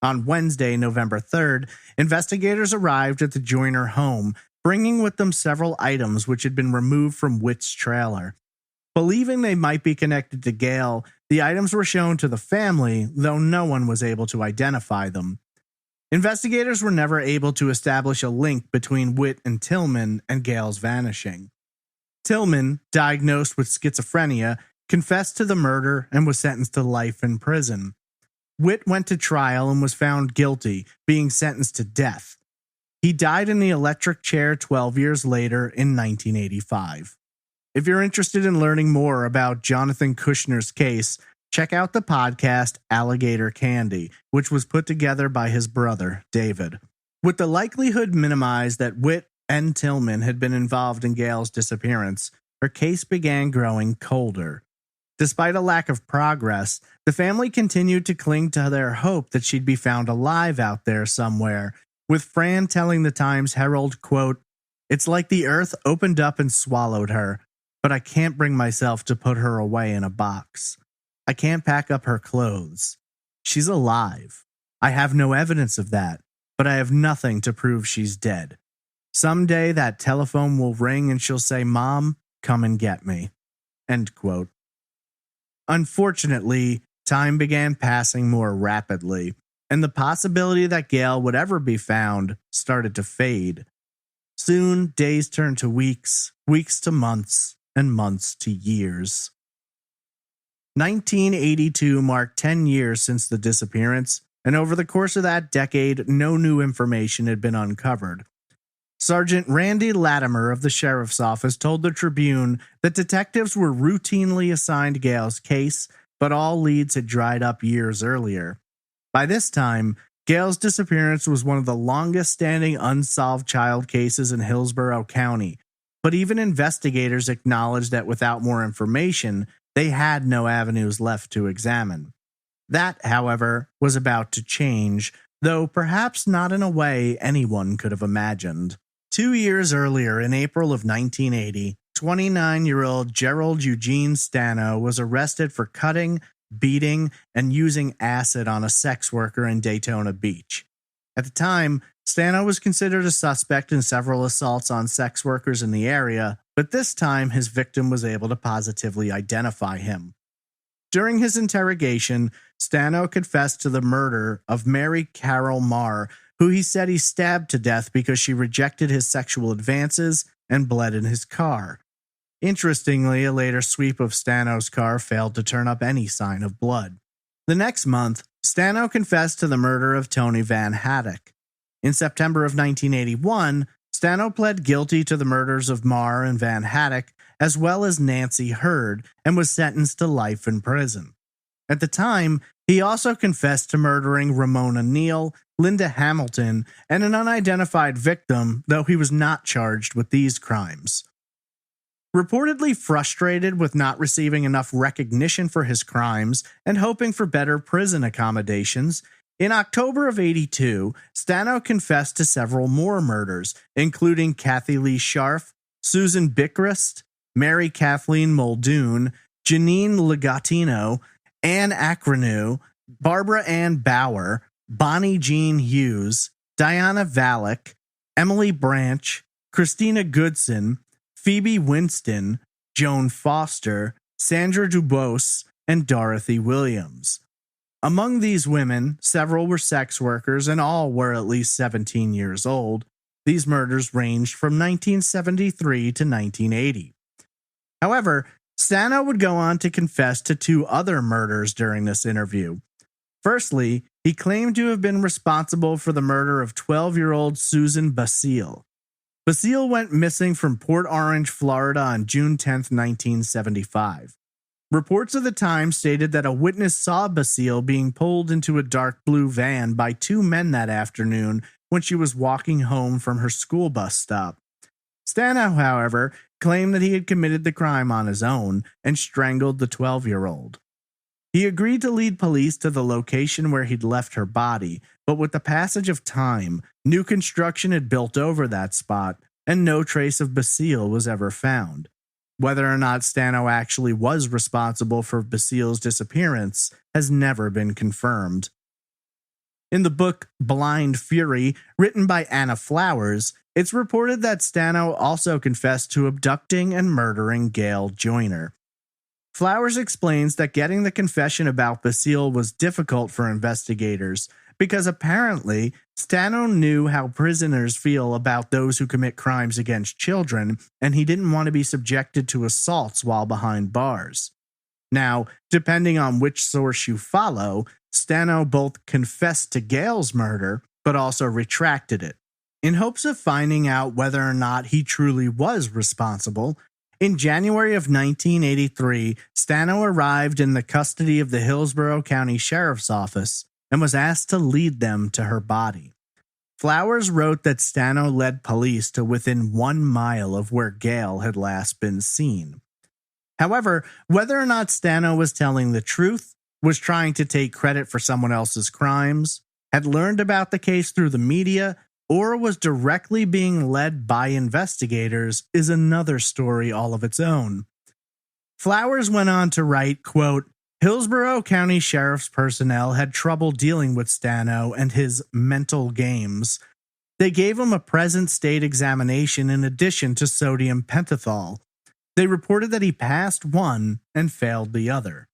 On Wednesday, November 3rd, investigators arrived at the Joiner home, bringing with them several items which had been removed from Witt's trailer. Believing they might be connected to Gail, the items were shown to the family, though no one was able to identify them. Investigators were never able to establish a link between Witt and Tillman and Gail's vanishing. Tillman, diagnosed with schizophrenia, confessed to the murder and was sentenced to life in prison. Witt went to trial and was found guilty, being sentenced to death. He died in the electric chair 12 years later in 1985. If you're interested in learning more about Jonathan Kushner's case, check out the podcast Alligator Candy, which was put together by his brother, David. With the likelihood minimized that Witt and Tillman had been involved in Gail's disappearance, her case began growing colder. Despite a lack of progress, the family continued to cling to their hope that she'd be found alive out there somewhere, with Fran telling the Times-Herald, quote, "It's like the earth opened up and swallowed her, but I can't bring myself to put her away in a box. I can't pack up her clothes. She's alive. I have no evidence of that, but I have nothing to prove she's dead. Someday that telephone will ring and she'll say, 'Mom, come and get me.'" End quote. Unfortunately, time began passing more rapidly, and the possibility that Gail would ever be found started to fade. Soon, days turned to weeks, weeks to months, and months to years. 1982 marked 10 years since the disappearance, and over the course of that decade, no new information had been uncovered. Sergeant Randy Latimer of the Sheriff's Office told the Tribune that detectives were routinely assigned Gail's case, but all leads had dried up years earlier. By this time, Gail's disappearance was one of the longest-standing unsolved child cases in Hillsborough County, but even investigators acknowledged that without more information, they had no avenues left to examine. That, however, was about to change, though perhaps not in a way anyone could have imagined. 2 years earlier, in April of 1980, 29-year-old Gerald Eugene Stano was arrested for cutting, beating, and using acid on a sex worker in Daytona Beach. At the time, Stano was considered a suspect in several assaults on sex workers in the area, but this time his victim was able to positively identify him. During his interrogation, Stano confessed to the murder of Mary Carol Marr, who he said he stabbed to death because she rejected his sexual advances and bled in his car. Interestingly, a later sweep of Stano's car failed to turn up any sign of blood. The next month, Stano confessed to the murder of Tony Van Haddock. In September of 1981, Stano pled guilty to the murders of Marr and Van Haddock, as well as Nancy Hurd, and was sentenced to life in prison. At the time, he also confessed to murdering Ramona Neal, Linda Hamilton, and an unidentified victim, though he was not charged with these crimes. Reportedly frustrated with not receiving enough recognition for his crimes and hoping for better prison accommodations, in October of '82, Stano confessed to several more murders, including Kathy Lee Scharf, Susan Bickrest, Mary Kathleen Muldoon, Janine Ligatino, Anne Acrenew, Barbara Ann Bauer, Bonnie Jean Hughes, Diana Valek, Emily Branch, Christina Goodson, Phoebe Winston, Joan Foster, Sandra Dubose, and Dorothy Williams. Among these women, several were sex workers and all were at least 17 years old. These murders ranged from 1973 to 1980. However, Stano would go on to confess to 2 other murders during this interview. Firstly, he claimed to have been responsible for the murder of 12-year-old Susan Basile. Basile went missing from Port Orange, Florida on June 10, 1975. Reports of the time stated that a witness saw Basile being pulled into a dark blue van by 2 men that afternoon when she was walking home from her school bus stop. Stano, however, claimed that he had committed the crime on his own and strangled the 12-year-old. He agreed to lead police to the location where he'd left her body, but with the passage of time, new construction had built over that spot, and no trace of Basile was ever found. Whether or not Stano actually was responsible for Basile's disappearance has never been confirmed. In the book Blind Fury, written by Anna Flowers, it's reported that Stano also confessed to abducting and murdering Gail Joiner. Flowers explains that getting the confession about Basile was difficult for investigators because apparently Stano knew how prisoners feel about those who commit crimes against children, and he didn't want to be subjected to assaults while behind bars. Now, depending on which source you follow, Stano both confessed to Gail's murder, but also retracted it. In hopes of finding out whether or not he truly was responsible, in January of 1983, Stano arrived in the custody of the Hillsborough County Sheriff's Office and was asked to lead them to her body. Flowers wrote that Stano led police to within 1 mile of where Gail had last been seen. However, whether or not Stano was telling the truth, was trying to take credit for someone else's crimes, had learned about the case through the media, or was directly being led by investigators is another story all of its own. Flowers went on to write, quote, Hillsborough County Sheriff's personnel had trouble dealing with Stano and his mental games. They gave him a present state examination in addition to sodium pentothal. They reported that he passed one and failed the other.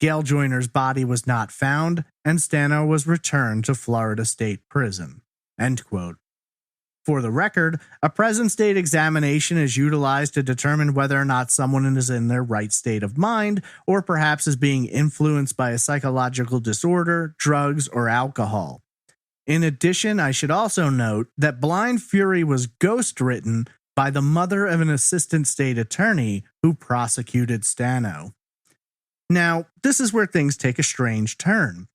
Gail Joiner's body was not found, and Stano was returned to Florida State Prison. End quote. For the record, a present state examination is utilized to determine whether or not someone is in their right state of mind, or perhaps is being influenced by a psychological disorder, drugs, or alcohol. In addition, I should also note that Blind Fury was ghostwritten by the mother of an assistant state attorney who prosecuted Stano. Now, this is where things take a strange turn.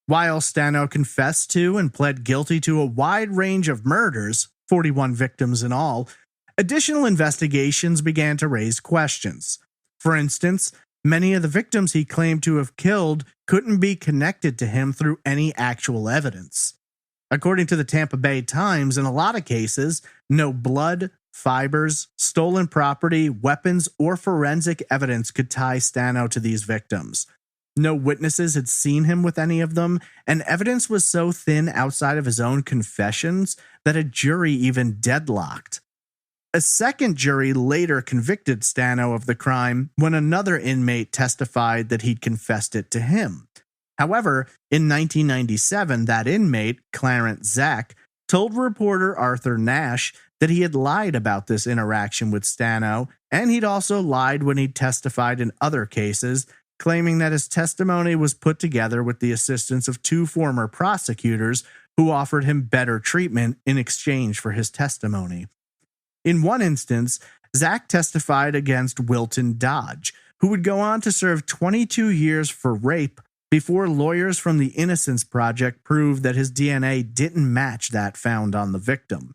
While Stano confessed to and pled guilty to a wide range of murders, 41 victims in all, additional investigations began to raise questions. For instance, many of the victims he claimed to have killed couldn't be connected to him through any actual evidence. According to the Tampa Bay Times, in a lot of cases, no blood, fibers, stolen property, weapons, or forensic evidence could tie Stano to these victims. No witnesses had seen him with any of them, and evidence was so thin outside of his own confessions that a jury even deadlocked. A second jury later convicted Stano of the crime when another inmate testified that he'd confessed it to him. However, in 1997, that inmate, Clarence Zack, told reporter Arthur Nash that he had lied about this interaction with Stano, and he'd also lied when he testified in other cases, claiming that his testimony was put together with the assistance of 2 former prosecutors who offered him better treatment in exchange for his testimony. In one instance, Zack testified against Wilton Dodge, who would go on to serve 22 years for rape before lawyers from the Innocence Project proved that his DNA didn't match that found on the victim.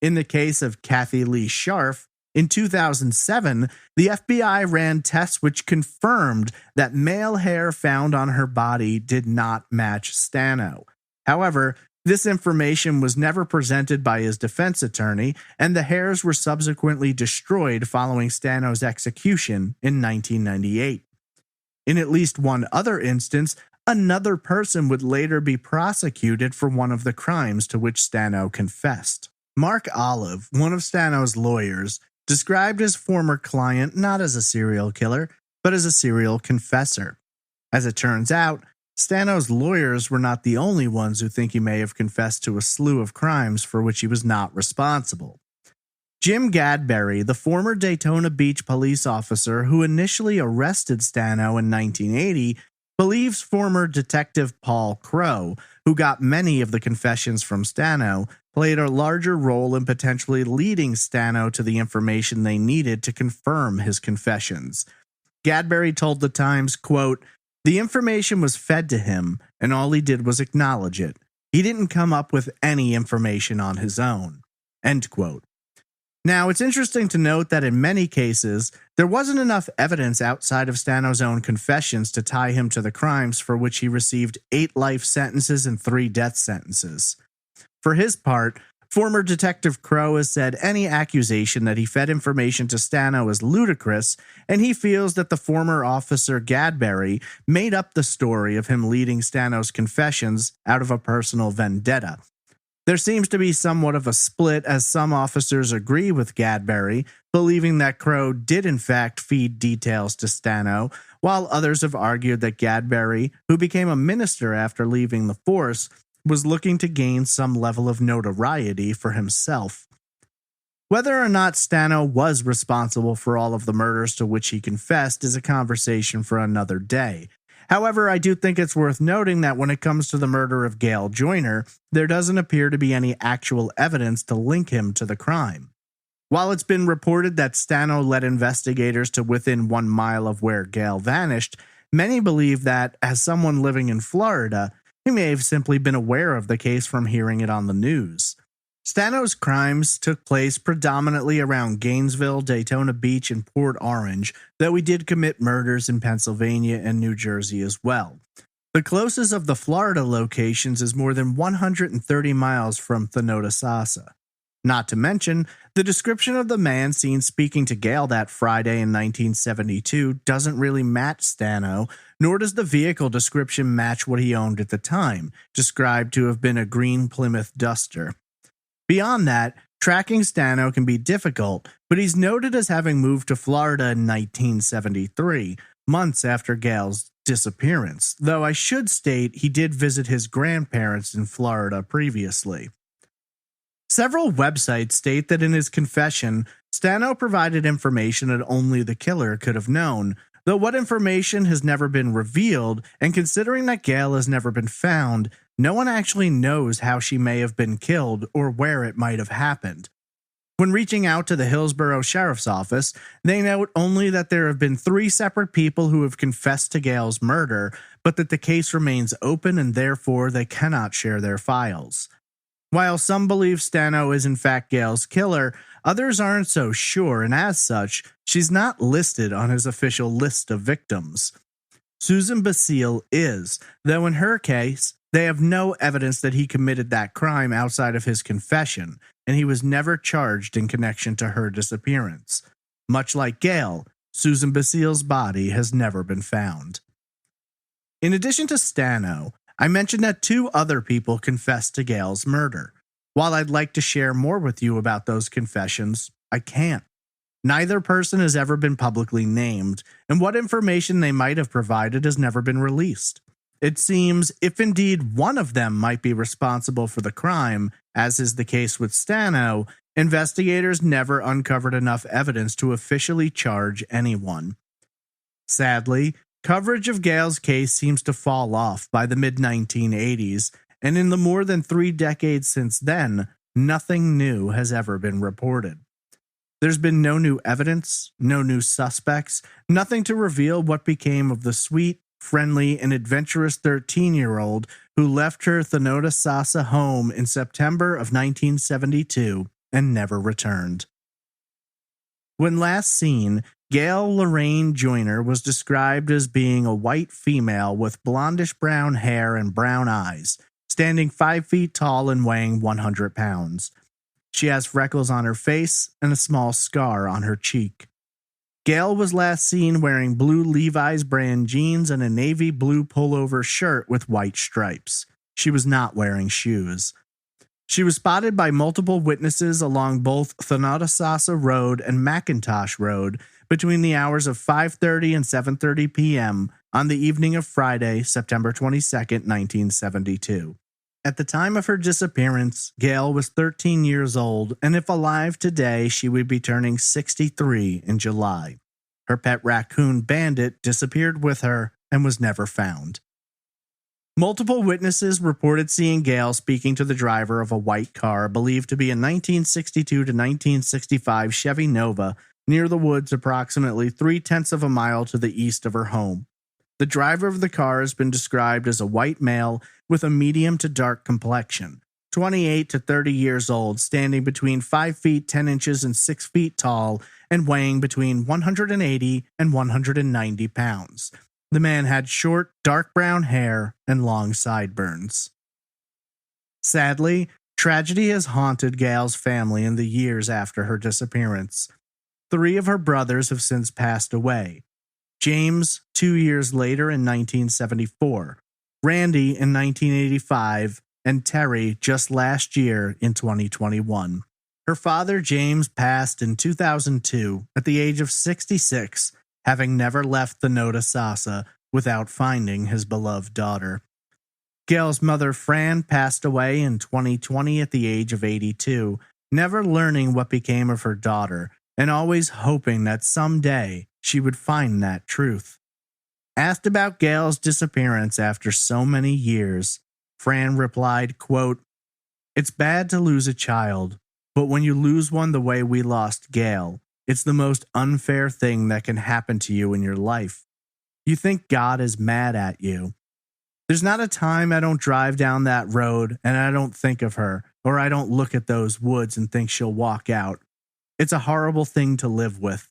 In the case of Kathy Lee Scharf, in 2007, the FBI ran tests which confirmed that male hair found on her body did not match Stano. However, this information was never presented by his defense attorney, and the hairs were subsequently destroyed following Stano's execution in 1998. In at least one other instance, another person would later be prosecuted for one of the crimes to which Stano confessed. Mark Olive, one of Stano's lawyers, described his former client not as a serial killer, but as a serial confessor. As it turns out, Stano's lawyers were not the only ones who think he may have confessed to a slew of crimes for which he was not responsible. Jim Gadberry, the former Daytona Beach police officer who initially arrested Stano in 1980, believes former Detective Paul Crow, who got many of the confessions from Stano, played a larger role in potentially leading Stano to the information they needed to confirm his confessions. Gadberry told the Times, quote, "The information was fed to him, and all he did was acknowledge it. He didn't come up with any information on his own." End quote. Now, it's interesting to note that in many cases, there wasn't enough evidence outside of Stano's own confessions to tie him to the crimes for which he received 8 life sentences and 3 death sentences. For his part, former Detective Crow has said any accusation that he fed information to Stano is ludicrous, and he feels that the former officer Gadberry made up the story of him leading Stano's confessions out of a personal vendetta. There seems to be somewhat of a split, as some officers agree with Gadberry, believing that Crow did in fact feed details to Stano, while others have argued that Gadberry, who became a minister after leaving the force, was looking to gain some level of notoriety for himself. Whether or not Stano was responsible for all of the murders to which he confessed is a conversation for another day. However, I do think it's worth noting that when it comes to the murder of Gail Joiner, there doesn't appear to be any actual evidence to link him to the crime. While it's been reported that Stano led investigators to within 1 mile of where Gail vanished, many believe that, as someone living in Florida, he may have simply been aware of the case from hearing it on the news. Stano's crimes took place predominantly around Gainesville, Daytona Beach, and Port Orange, though he did commit murders in Pennsylvania and New Jersey as well. The closest of the Florida locations is more than 130 miles from Thonotosassa. Not to mention, the description of the man seen speaking to Gail that Friday in 1972 doesn't really match Stano, nor does the vehicle description match what he owned at the time, described to have been a green Plymouth Duster. Beyond that, tracking Stano can be difficult, but he's noted as having moved to Florida in 1973, months after Gail's disappearance, though I should state he did visit his grandparents in Florida previously. Several websites state that in his confession, Stano provided information that only the killer could have known, though what information has never been revealed, and considering that Gail has never been found, no one actually knows how she may have been killed or where it might have happened. When reaching out to the Hillsborough Sheriff's Office, they note only that there have been 3 separate people who have confessed to Gail's murder, but that the case remains open and therefore they cannot share their files. While some believe Stano is in fact Gail's killer, others aren't so sure, and as such, she's not listed on his official list of victims. Susan Basile is, though in her case, they have no evidence that he committed that crime outside of his confession, and he was never charged in connection to her disappearance. Much like Gail, Susan Basile's body has never been found. In addition to Stano, I mentioned that 2 other people confessed to Gail's murder. While I'd like to share more with you about those confessions, I can't. Neither person has ever been publicly named, and what information they might have provided has never been released. It seems, if indeed one of them might be responsible for the crime, as is the case with Stano, investigators never uncovered enough evidence to officially charge anyone. Sadly, coverage of Gail's case seems to fall off by the mid-1980s, and in the more than 3 decades since then, nothing new has ever been reported. There's been no new evidence, no new suspects, nothing to reveal what became of the sweet, friendly, and adventurous 13-year-old who left her Thonotosassa home in September of 1972 and never returned. When last seen, Gail Lorraine Joiner was described as being a white female with blondish-brown hair and brown eyes, standing 5 feet tall and weighing 100 pounds. She has freckles on her face and a small scar on her cheek. Gail was last seen wearing blue Levi's brand jeans and a navy blue pullover shirt with white stripes. She was not wearing shoes. She was spotted by multiple witnesses along both Thonotosassa Road and McIntosh Road between the hours of 5:30 and 7:30 p.m. on the evening of Friday, September 22, 1972. At the time of her disappearance, Gail was 13 years old, and if alive today, she would be turning 63 in July. Her pet raccoon Bandit disappeared with her and was never found. Multiple witnesses reported seeing Gail speaking to the driver of a white car believed to be a 1962 to 1965 Chevy Nova near the woods approximately 0.3 of a mile to the east of her home. The driver of the car has been described as a white male with a medium to dark complexion, 28 to 30 years old, standing between 5 feet 10 inches and 6 feet tall, and weighing between 180 and 190 pounds. The man had short, dark brown hair and long sideburns. Sadly, tragedy has haunted Gail's family in the years after her disappearance. 3 of her brothers have since passed away. James, 2 years later in 1974, Randy in 1985, and Terry just last year in 2021. Her father, James, passed in 2002 at the age of 66, having never left the Thonotosassa without finding his beloved daughter. Gail's mother, Fran, passed away in 2020 at the age of 82, never learning what became of her daughter, and always hoping that someday she would find that truth. Asked about Gail's disappearance after so many years, Fran replied, quote, "It's bad to lose a child, but when you lose one the way we lost Gail, it's the most unfair thing that can happen to you in your life. You think God is mad at you. There's not a time I don't drive down that road and I don't think of her, or I don't look at those woods and think she'll walk out. It's a horrible thing to live with.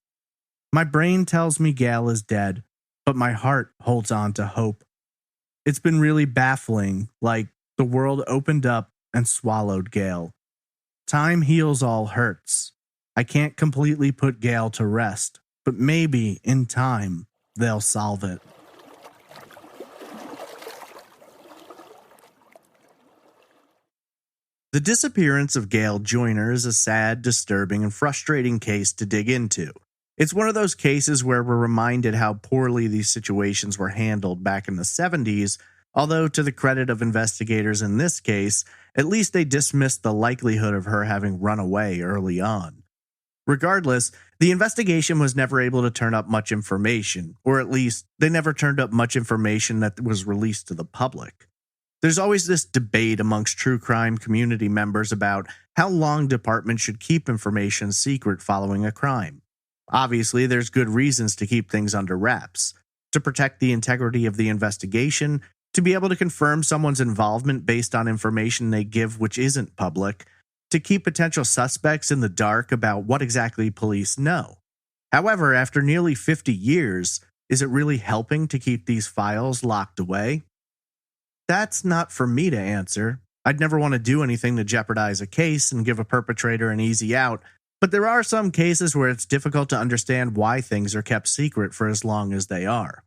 My brain tells me Gail is dead, but my heart holds on to hope. It's been really baffling, like the world opened up and swallowed Gail. Time heals all hurts. I can't completely put Gail to rest, but maybe in time they'll solve it." The disappearance of Gail Joiner is a sad, disturbing, and frustrating case to dig into. It's one of those cases where we're reminded how poorly these situations were handled back in the 70s, although to the credit of investigators in this case, at least they dismissed the likelihood of her having run away early on. Regardless, the investigation was never able to turn up much information, or at least they never turned up much information that was released to the public. There's always this debate amongst true crime community members about how long departments should keep information secret following a crime. Obviously, there's good reasons to keep things under wraps: to protect the integrity of the investigation, to be able to confirm someone's involvement based on information they give which isn't public, to keep potential suspects in the dark about what exactly police know. However, after nearly 50 years, is it really helping to keep these files locked away? That's not for me to answer. I'd never want to do anything to jeopardize a case and give a perpetrator an easy out, but there are some cases where it's difficult to understand why things are kept secret for as long as they are.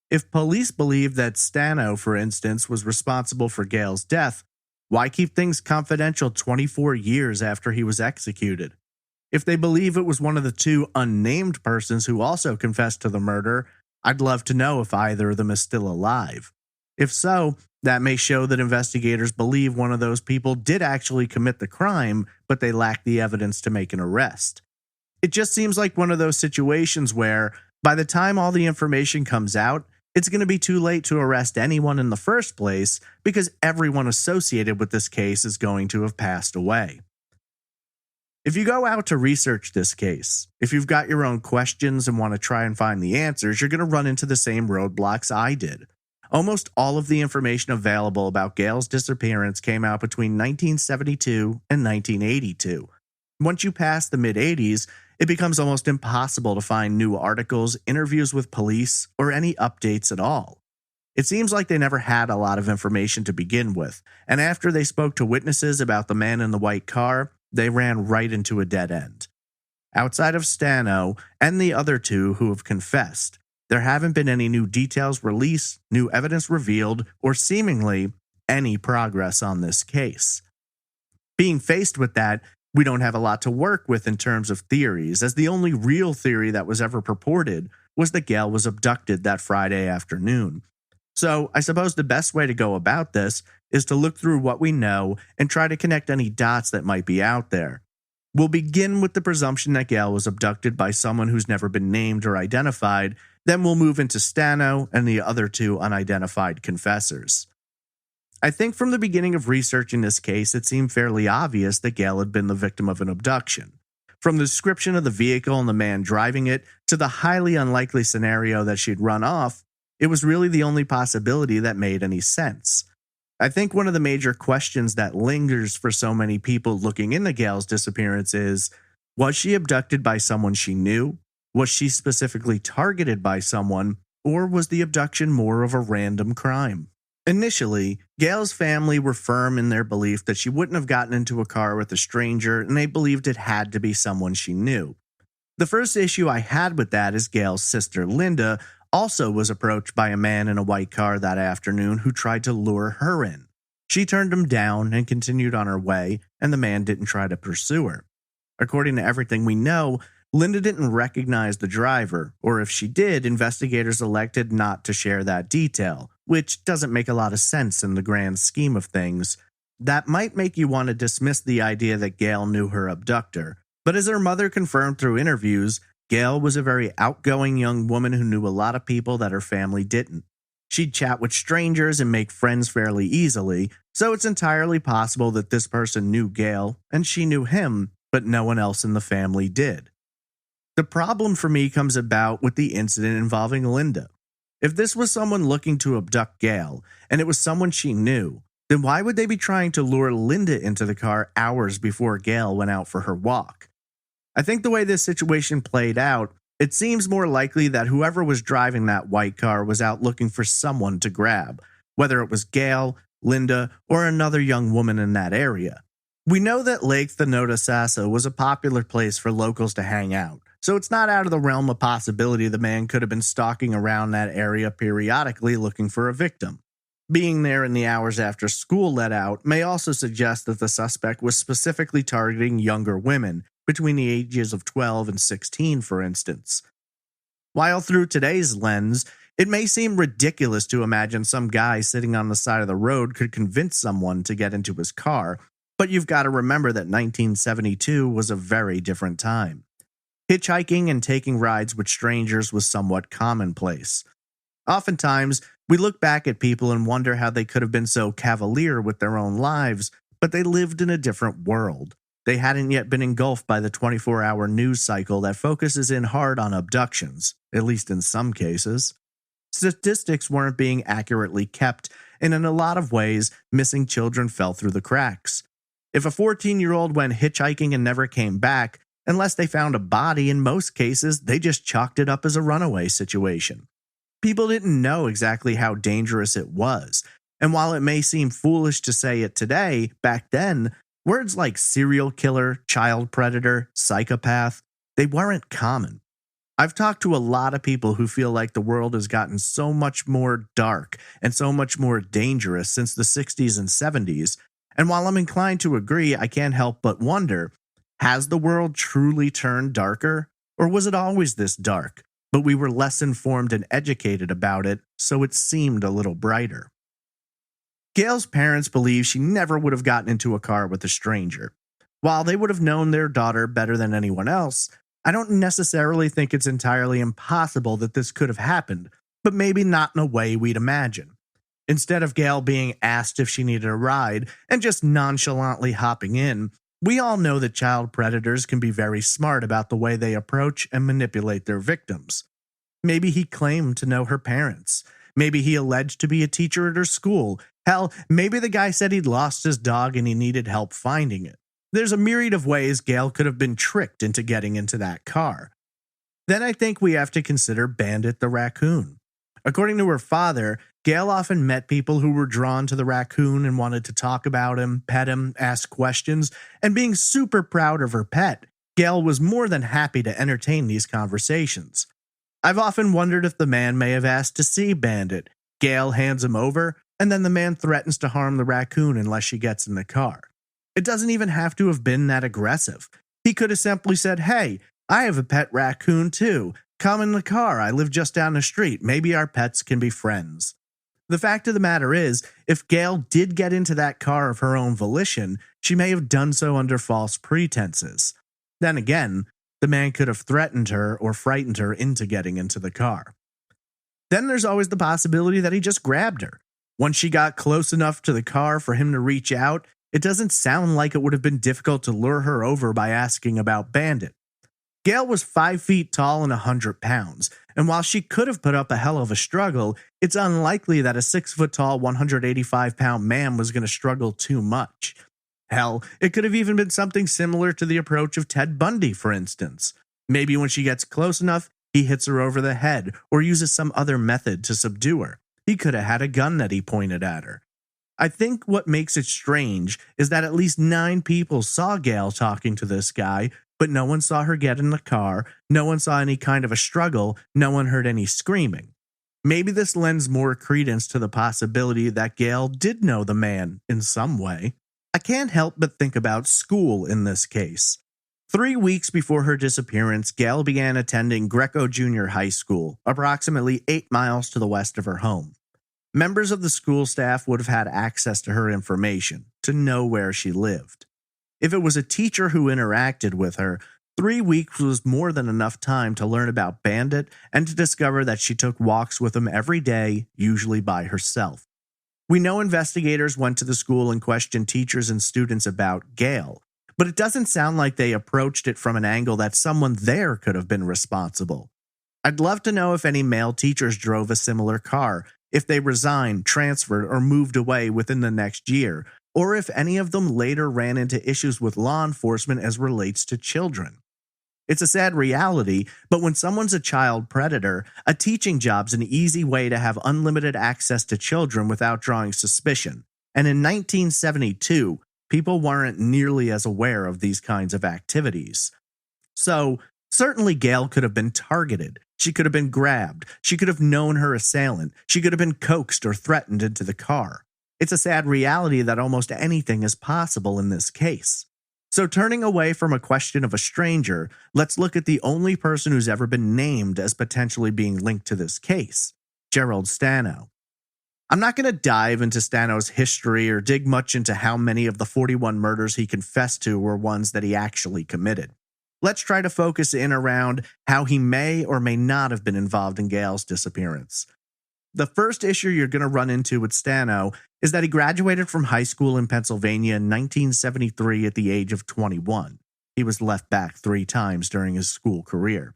If police believe that Stano, for instance, was responsible for Gail's death, why keep things confidential 24 years after he was executed? If they believe it was one of the 2 unnamed persons who also confessed to the murder, I'd love to know if either of them is still alive. If so, that may show that investigators believe one of those people did actually commit the crime, but they lack the evidence to make an arrest. It just seems like one of those situations where, by the time all the information comes out, it's going to be too late to arrest anyone in the first place because everyone associated with this case is going to have passed away. If you go out to research this case, if you've got your own questions and want to try and find the answers, you're going to run into the same roadblocks I did. Almost all of the information available about Gail's disappearance came out between 1972 and 1982. Once you pass the mid-80s, it becomes almost impossible to find new articles, interviews with police, or any updates at all. It seems like they never had a lot of information to begin with, and after they spoke to witnesses about the man in the white car, they ran right into a dead end. Outside of Stano and the other 2 who have confessed, there haven't been any new details released, new evidence revealed, or seemingly any progress on this case. Being faced with that, we don't have a lot to work with in terms of theories, as the only real theory that was ever purported was that Gail was abducted that Friday afternoon. So I suppose the best way to go about this is to look through what we know and try to connect any dots that might be out there. We'll begin with the presumption that Gail was abducted by someone who's never been named or identified, then we'll move into Stano and the other 2 unidentified confessors. I think from the beginning of researching this case, it seemed fairly obvious that Gail had been the victim of an abduction. From the description of the vehicle and the man driving it, to the highly unlikely scenario that she'd run off, it was really the only possibility that made any sense. I think one of the major questions that lingers for so many people looking into Gail's disappearance is, was she abducted by someone she knew? Was she specifically targeted by someone? Or was the abduction more of a random crime? Initially, Gail's family were firm in their belief that she wouldn't have gotten into a car with a stranger, and they believed it had to be someone she knew. The first issue I had with that is Gail's sister Linda also was approached by a man in a white car that afternoon who tried to lure her in. She turned him down and continued on her way, and the man didn't try to pursue her. According to everything we know, Linda didn't recognize the driver, or if she did, investigators elected not to share that detail, which doesn't make a lot of sense in the grand scheme of things. That might make you want to dismiss the idea that Gail knew her abductor, but as her mother confirmed through interviews, Gail was a very outgoing young woman who knew a lot of people that her family didn't. She'd chat with strangers and make friends fairly easily, so it's entirely possible that this person knew Gail, and she knew him, but no one else in the family did. The problem for me comes about with the incident involving Linda. If this was someone looking to abduct Gail, and it was someone she knew, then why would they be trying to lure Linda into the car hours before Gail went out for her walk? I think the way this situation played out, it seems more likely that whoever was driving that white car was out looking for someone to grab, whether it was Gail, Linda, or another young woman in that area. We know that Lake Thonotosassa was a popular place for locals to hang out, so it's not out of the realm of possibility the man could have been stalking around that area periodically looking for a victim. Being there in the hours after school let out may also suggest that the suspect was specifically targeting younger women, between the ages of 12 and 16, for instance. While through today's lens, it may seem ridiculous to imagine some guy sitting on the side of the road could convince someone to get into his car, but you've got to remember that 1972 was a very different time. Hitchhiking and taking rides with strangers was somewhat commonplace. Oftentimes, we look back at people and wonder how they could have been so cavalier with their own lives, but they lived in a different world. They hadn't yet been engulfed by the 24-hour news cycle that focuses in hard on abductions, at least in some cases. Statistics weren't being accurately kept, and in a lot of ways, missing children fell through the cracks. If a 14-year-old went hitchhiking and never came back, unless they found a body, in most cases, they just chalked it up as a runaway situation. People didn't know exactly how dangerous it was, and while it may seem foolish to say it today, back then, words like serial killer, child predator, psychopath, they weren't common. I've talked to a lot of people who feel like the world has gotten so much more dark and so much more dangerous since the 60s and 70s, and while I'm inclined to agree, I can't help but wonder, has the world truly turned darker? Or was it always this dark, but we were less informed and educated about it, so it seemed a little brighter? Gail's parents believe she never would have gotten into a car with a stranger. While they would have known their daughter better than anyone else, I don't necessarily think it's entirely impossible that this could have happened, but maybe not in a way we'd imagine. Instead of Gail being asked if she needed a ride and just nonchalantly hopping in, we all know that child predators can be very smart about the way they approach and manipulate their victims. Maybe he claimed to know her parents. Maybe he alleged to be a teacher at her school. Hell, maybe the guy said he'd lost his dog and he needed help finding it. There's a myriad of ways Gail could have been tricked into getting into that car. Then I think we have to consider Bandit the raccoon. According to her father, Gail often met people who were drawn to the raccoon and wanted to talk about him, pet him, ask questions, and being super proud of her pet, Gail was more than happy to entertain these conversations. I've often wondered if the man may have asked to see Bandit. Gail hands him over, and then the man threatens to harm the raccoon unless she gets in the car. It doesn't even have to have been that aggressive. He could have simply said, "Hey, I have a pet raccoon too. Come in the car. I live just down the street. Maybe our pets can be friends." The fact of the matter is, if Gail did get into that car of her own volition, she may have done so under false pretenses. Then again, the man could have threatened her or frightened her into getting into the car. Then there's always the possibility that he just grabbed her. Once she got close enough to the car for him to reach out, it doesn't sound like it would have been difficult to lure her over by asking about Bandit. Gail was 5 feet tall and 100 pounds, and while she could have put up a hell of a struggle, it's unlikely that a 6 foot tall, 185-pound man was going to struggle too much. Hell, it could have even been something similar to the approach of Ted Bundy, for instance. Maybe when she gets close enough, he hits her over the head or uses some other method to subdue her. He could have had a gun that he pointed at her. I think what makes it strange is that at least 9 people saw Gail talking to this guy, but no one saw her get in the car, no one saw any kind of a struggle, no one heard any screaming. Maybe this lends more credence to the possibility that Gail did know the man in some way. I can't help but think about school in this case. 3 weeks before her disappearance, Gail began attending Greco Junior High School, approximately 8 miles to the west of her home. Members of the school staff would have had access to her information, to know where she lived. If it was a teacher who interacted with her, 3 weeks was more than enough time to learn about Bandit and to discover that she took walks with him every day, usually by herself. We know investigators went to the school and questioned teachers and students about Gail, but it doesn't sound like they approached it from an angle that someone there could have been responsible. I'd love to know if any male teachers drove a similar car, if they resigned, transferred, or moved away within the next year, or if any of them later ran into issues with law enforcement as relates to children. It's a sad reality, but when someone's a child predator, a teaching job's an easy way to have unlimited access to children without drawing suspicion. And in 1972, people weren't nearly as aware of these kinds of activities. So, certainly Gail could have been targeted. She could have been grabbed. She could have known her assailant. She could have been coaxed or threatened into the car. It's a sad reality that almost anything is possible in this case. So turning away from a question of a stranger, let's look at the only person who's ever been named as potentially being linked to this case, Gerald Stano. I'm not going to dive into Stano's history or dig much into how many of the 41 murders he confessed to were ones that he actually committed. Let's try to focus in around how he may or may not have been involved in Gail's disappearance. The first issue you're going to run into with Stano is that he graduated from high school in Pennsylvania in 1973 at the age of 21. He was left back 3 times during his school career.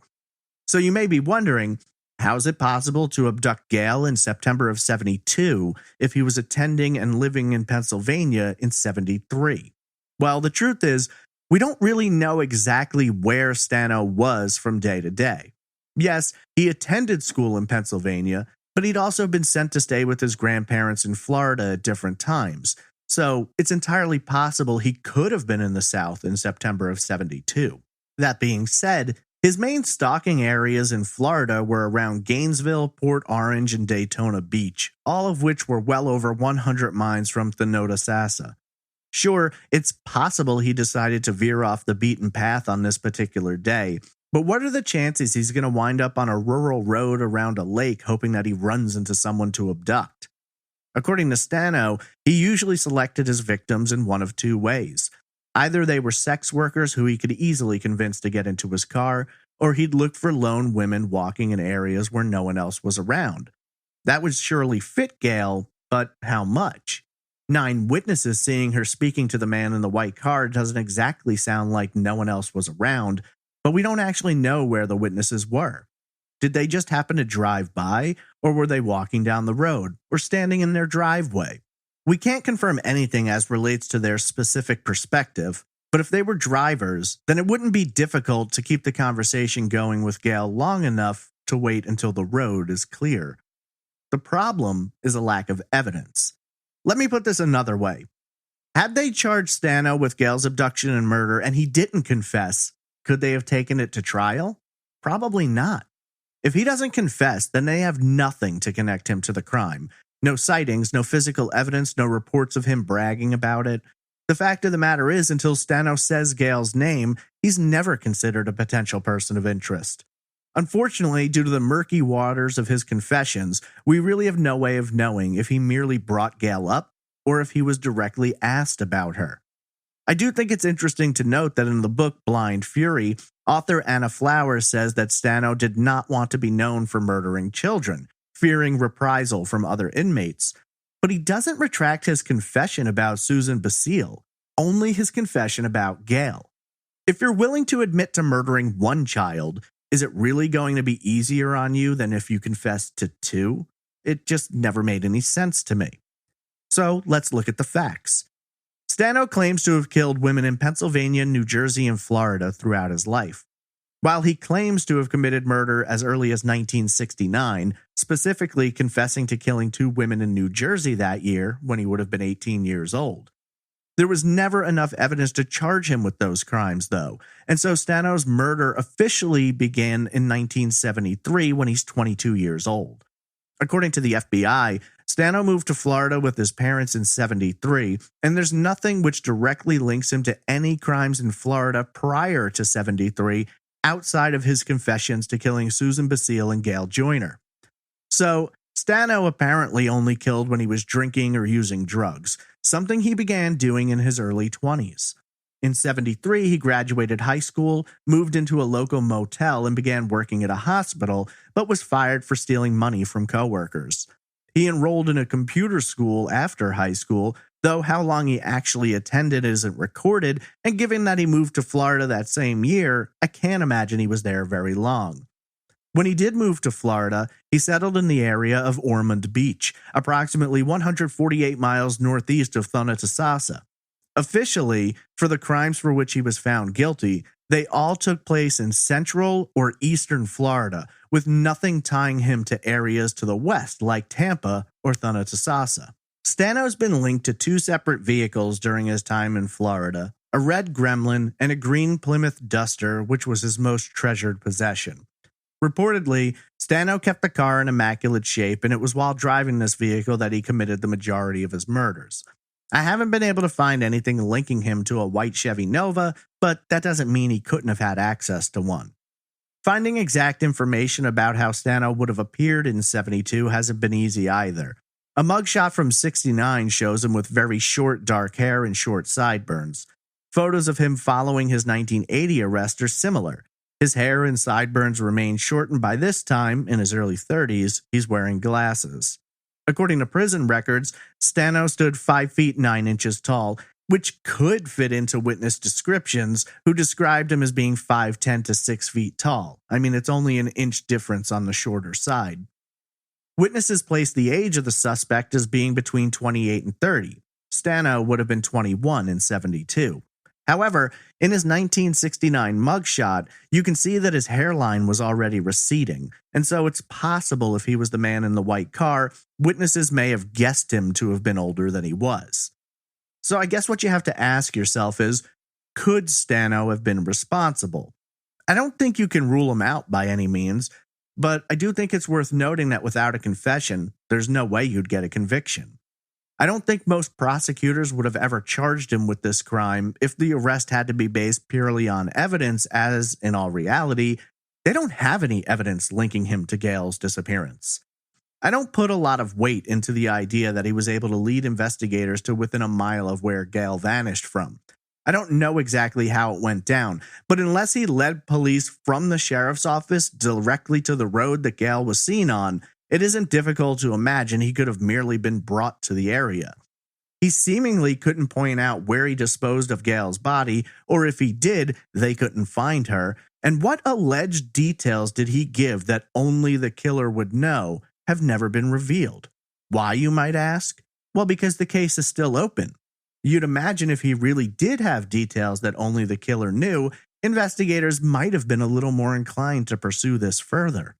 So you may be wondering, how is it possible to abduct Gail in September of 72 if he was attending and living in Pennsylvania in 73? Well, the truth is, we don't really know exactly where Stano was from day to day. Yes, he attended school in Pennsylvania, but he'd also been sent to stay with his grandparents in Florida at different times, so it's entirely possible he could have been in the South in September of 72. That being said, his main stalking areas in Florida were around Gainesville, Port Orange, and Daytona Beach, all of which were well over 100 miles from Thonotosassa. Sure, it's possible he decided to veer off the beaten path on this particular day, but what are the chances he's going to wind up on a rural road around a lake hoping that he runs into someone to abduct? According to Stano, he usually selected his victims in one of 2 ways. Either they were sex workers who he could easily convince to get into his car, or he'd look for lone women walking in areas where no one else was around. That would surely fit Gail, but how much? 9 witnesses seeing her speaking to the man in the white car doesn't exactly sound like no one else was around, but we don't actually know where the witnesses were. Did they just happen to drive by, or were they walking down the road, or standing in their driveway? We can't confirm anything as relates to their specific perspective, but if they were drivers, then it wouldn't be difficult to keep the conversation going with Gail long enough to wait until the road is clear. The problem is a lack of evidence. Let me put this another way. Had they charged Stano with Gail's abduction and murder and he didn't confess, could they have taken it to trial? Probably not. If he doesn't confess, then they have nothing to connect him to the crime. No sightings, no physical evidence, no reports of him bragging about it. The fact of the matter is, until Stano says Gail's name, he's never considered a potential person of interest. Unfortunately, due to the murky waters of his confessions, we really have no way of knowing if he merely brought Gail up or if he was directly asked about her. I do think it's interesting to note that in the book Blind Fury, author Anna Flowers says that Stano did not want to be known for murdering children, fearing reprisal from other inmates. But he doesn't retract his confession about Susan Basile, only his confession about Gail. If you're willing to admit to murdering one child, is it really going to be easier on you than if you confess to two? It just never made any sense to me. So let's look at the facts. Stano claims to have killed women in Pennsylvania, New Jersey, and Florida throughout his life. While he claims to have committed murder as early as 1969, specifically confessing to killing 2 women in New Jersey that year when he would have been 18 years old. There was never enough evidence to charge him with those crimes, though, and so Stano's murder officially began in 1973 when he's 22 years old. According to the FBI, Stano moved to Florida with his parents in 73, and there's nothing which directly links him to any crimes in Florida prior to 73 outside of his confessions to killing Susan Basile and Gail Joiner. So, Stano apparently only killed when he was drinking or using drugs, something he began doing in his early 20s. In 73, he graduated high school, moved into a local motel, and began working at a hospital, but was fired for stealing money from coworkers. He enrolled in a computer school after high school, though how long he actually attended isn't recorded, and given that he moved to Florida that same year, I can't imagine he was there very long. When he did move to Florida, he settled in the area of Ormond Beach, approximately 148 miles northeast of Thonotosassa. Officially, for the crimes for which he was found guilty, they all took place in central or eastern Florida, with nothing tying him to areas to the west like Tampa or Thonotosassa. Stano's been linked to 2 separate vehicles during his time in Florida, a red Gremlin and a green Plymouth Duster, which was his most treasured possession. Reportedly, Stano kept the car in immaculate shape, and it was while driving this vehicle that he committed the majority of his murders. I haven't been able to find anything linking him to a white Chevy Nova, but that doesn't mean he couldn't have had access to one. Finding exact information about how Stano would have appeared in 72 hasn't been easy either. A mugshot from 69 shows him with very short dark hair and short sideburns. Photos of him following his 1980 arrest are similar. His hair and sideburns remain short, and by this time, in his early 30s, he's wearing glasses. According to prison records, Stano stood 5 feet 9 inches tall, which could fit into witness descriptions, who described him as being 5'10" to 6 feet tall. I mean, it's only an inch difference on the shorter side. Witnesses placed the age of the suspect as being between 28 and 30. Stano would have been 21 in 72. However, in his 1969 mugshot, you can see that his hairline was already receding, and so it's possible if he was the man in the white car, witnesses may have guessed him to have been older than he was. So I guess what you have to ask yourself is, could Stano have been responsible? I don't think you can rule him out by any means, but I do think it's worth noting that without a confession, there's no way you'd get a conviction. I don't think most prosecutors would have ever charged him with this crime if the arrest had to be based purely on evidence, as, in all reality, they don't have any evidence linking him to Gail's disappearance. I don't put a lot of weight into the idea that he was able to lead investigators to within a mile of where Gail vanished from. I don't know exactly how it went down, but unless he led police from the sheriff's office directly to the road that Gail was seen on, it isn't difficult to imagine he could have merely been brought to the area. He seemingly couldn't point out where he disposed of Gail's body, or if he did, they couldn't find her. And what alleged details did he give that only the killer would know have never been revealed? Why, you might ask? Well, because the case is still open. You'd imagine if he really did have details that only the killer knew, investigators might have been a little more inclined to pursue this further.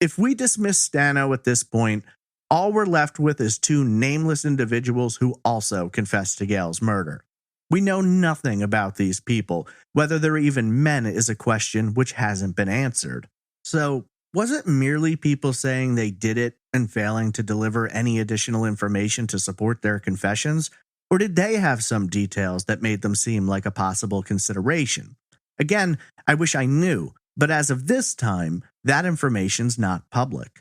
If we dismiss Stano at this point, all we're left with is 2 nameless individuals who also confessed to Gail's murder. We know nothing about these people. Whether they're even men is a question which hasn't been answered. So, was it merely people saying they did it and failing to deliver any additional information to support their confessions? Or did they have some details that made them seem like a possible consideration? Again, I wish I knew, but as of this time, that information's not public.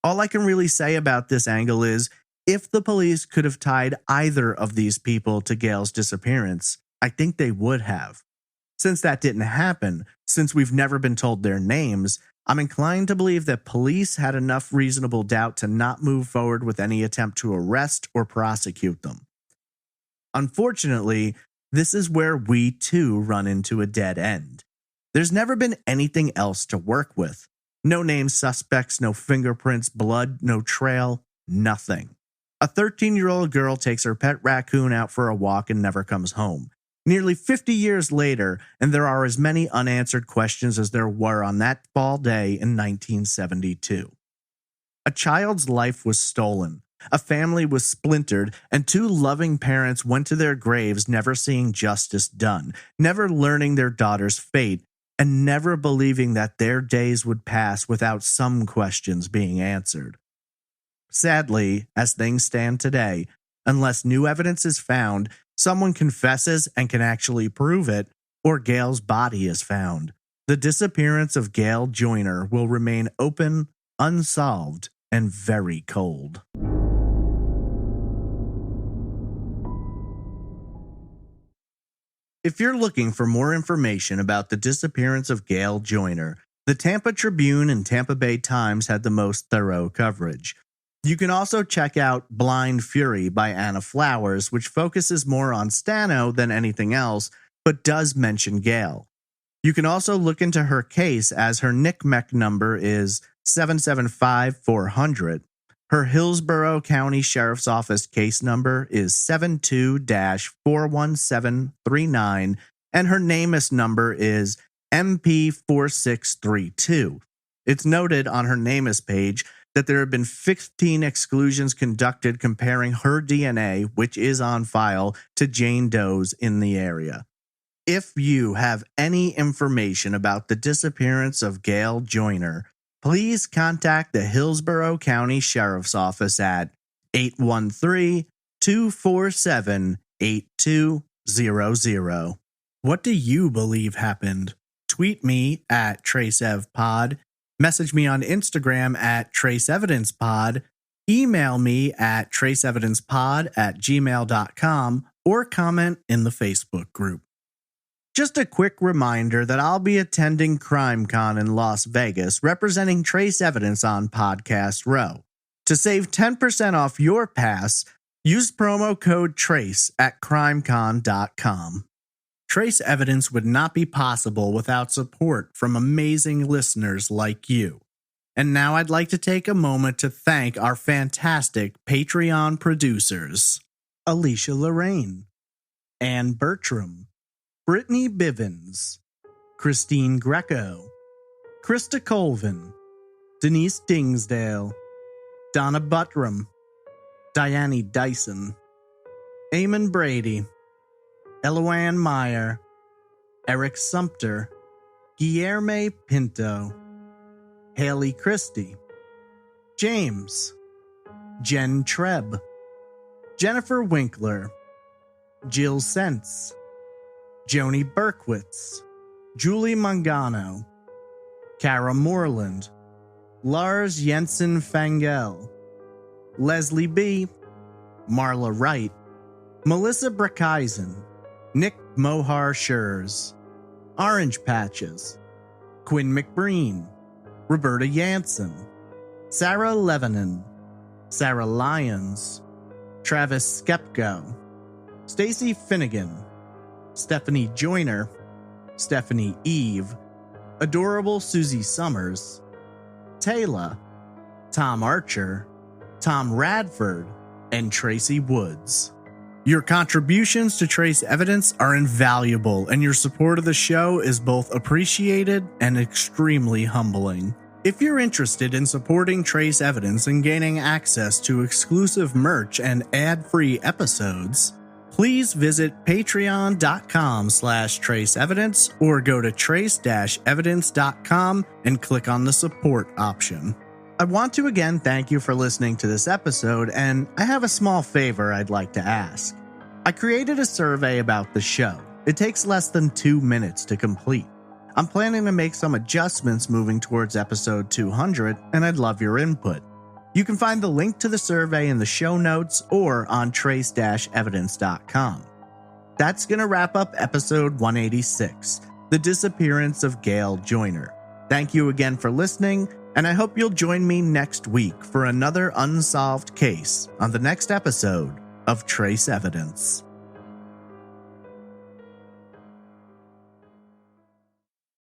All I can really say about this angle is, if the police could have tied either of these people to Gail's disappearance, I think they would have. Since that didn't happen, since we've never been told their names, I'm inclined to believe that police had enough reasonable doubt to not move forward with any attempt to arrest or prosecute them. Unfortunately, this is where we too run into a dead end. There's never been anything else to work with. No named suspects, no fingerprints, blood, no trail, nothing. A 13-year-old girl takes her pet raccoon out for a walk and never comes home. Nearly 50 years later, and there are as many unanswered questions as there were on that fall day in 1972. A child's life was stolen, a family was splintered, and two loving parents went to their graves never seeing justice done, never learning their daughter's fate, and never believing that their days would pass without some questions being answered. Sadly, as things stand today, unless new evidence is found, someone confesses and can actually prove it, or Gail's body is found, the disappearance of Gail Joiner will remain open, unsolved, and very cold. If you're looking for more information about the disappearance of Gail Joiner, the Tampa Tribune and Tampa Bay Times had the most thorough coverage. You can also check out Blind Fury by Anna Flowers, which focuses more on Stano than anything else, but does mention Gail. You can also look into her case, as her NCMEC number is 775-400. Her Hillsborough County Sheriff's Office case number is 72-41739, and her NamUs number is MP4632. It's noted on her NamUs page that there have been 15 exclusions conducted comparing her DNA, which is on file, to Jane Doe's in the area. If you have any information about the disappearance of Gail Joiner, please contact the Hillsborough County Sheriff's Office at 813-247-8200. What do you believe happened? Tweet me at TraceEvPod, message me on Instagram at TraceEvidencePod, email me at traceevidencepod@gmail.com, or comment in the Facebook group. Just a quick reminder that I'll be attending CrimeCon in Las Vegas representing Trace Evidence on Podcast Row. To save 10% off your pass, use promo code TRACE at crimecon.com. Trace Evidence would not be possible without support from amazing listeners like you. And now I'd like to take a moment to thank our fantastic Patreon producers: Alicia Lorraine, Ann Bertram, Brittany Bivens, Christine Greco, Krista Colvin, Denise Dingsdale, Donna Buttram, Diane Dyson, Eamon Brady, Eloanne Meyer, Eric Sumter, Guillerme Pinto, Haley Christie, James, Jen Trebb, Jennifer Winkler, Jill Sense, Joni Berkowitz, Julie Mangano, Kara Moreland, Lars Jensen Fangel, Leslie B., Marla Wright, Melissa Brackeisen, Nick Mohar Schurz, Orange Patches, Quinn McBreen, Roberta Jansen, Sarah Levanon, Sarah Lyons, Travis Skepko, Stacy Finnegan, Stephanie Joyner, Stephanie Eve, Adorable Susie Summers, Taylor, Tom Archer, Tom Radford, and Tracy Woods. Your contributions to Trace Evidence are invaluable, and your support of the show is both appreciated and extremely humbling. If you're interested in supporting Trace Evidence and gaining access to exclusive merch and ad-free episodes, please visit patreon.com/traceevidence or go to trace-evidence.com and click on the support option. I want to again thank you for listening to this episode, and I have a small favor I'd like to ask. I created a survey about the show. It takes less than 2 minutes to complete. I'm planning to make some adjustments moving towards episode 200, and I'd love your input. You can find the link to the survey in the show notes or on trace-evidence.com. That's going to wrap up episode 186, The Disappearance of Gail Joiner. Thank you again for listening, and I hope you'll join me next week for another unsolved case on the next episode of Trace Evidence.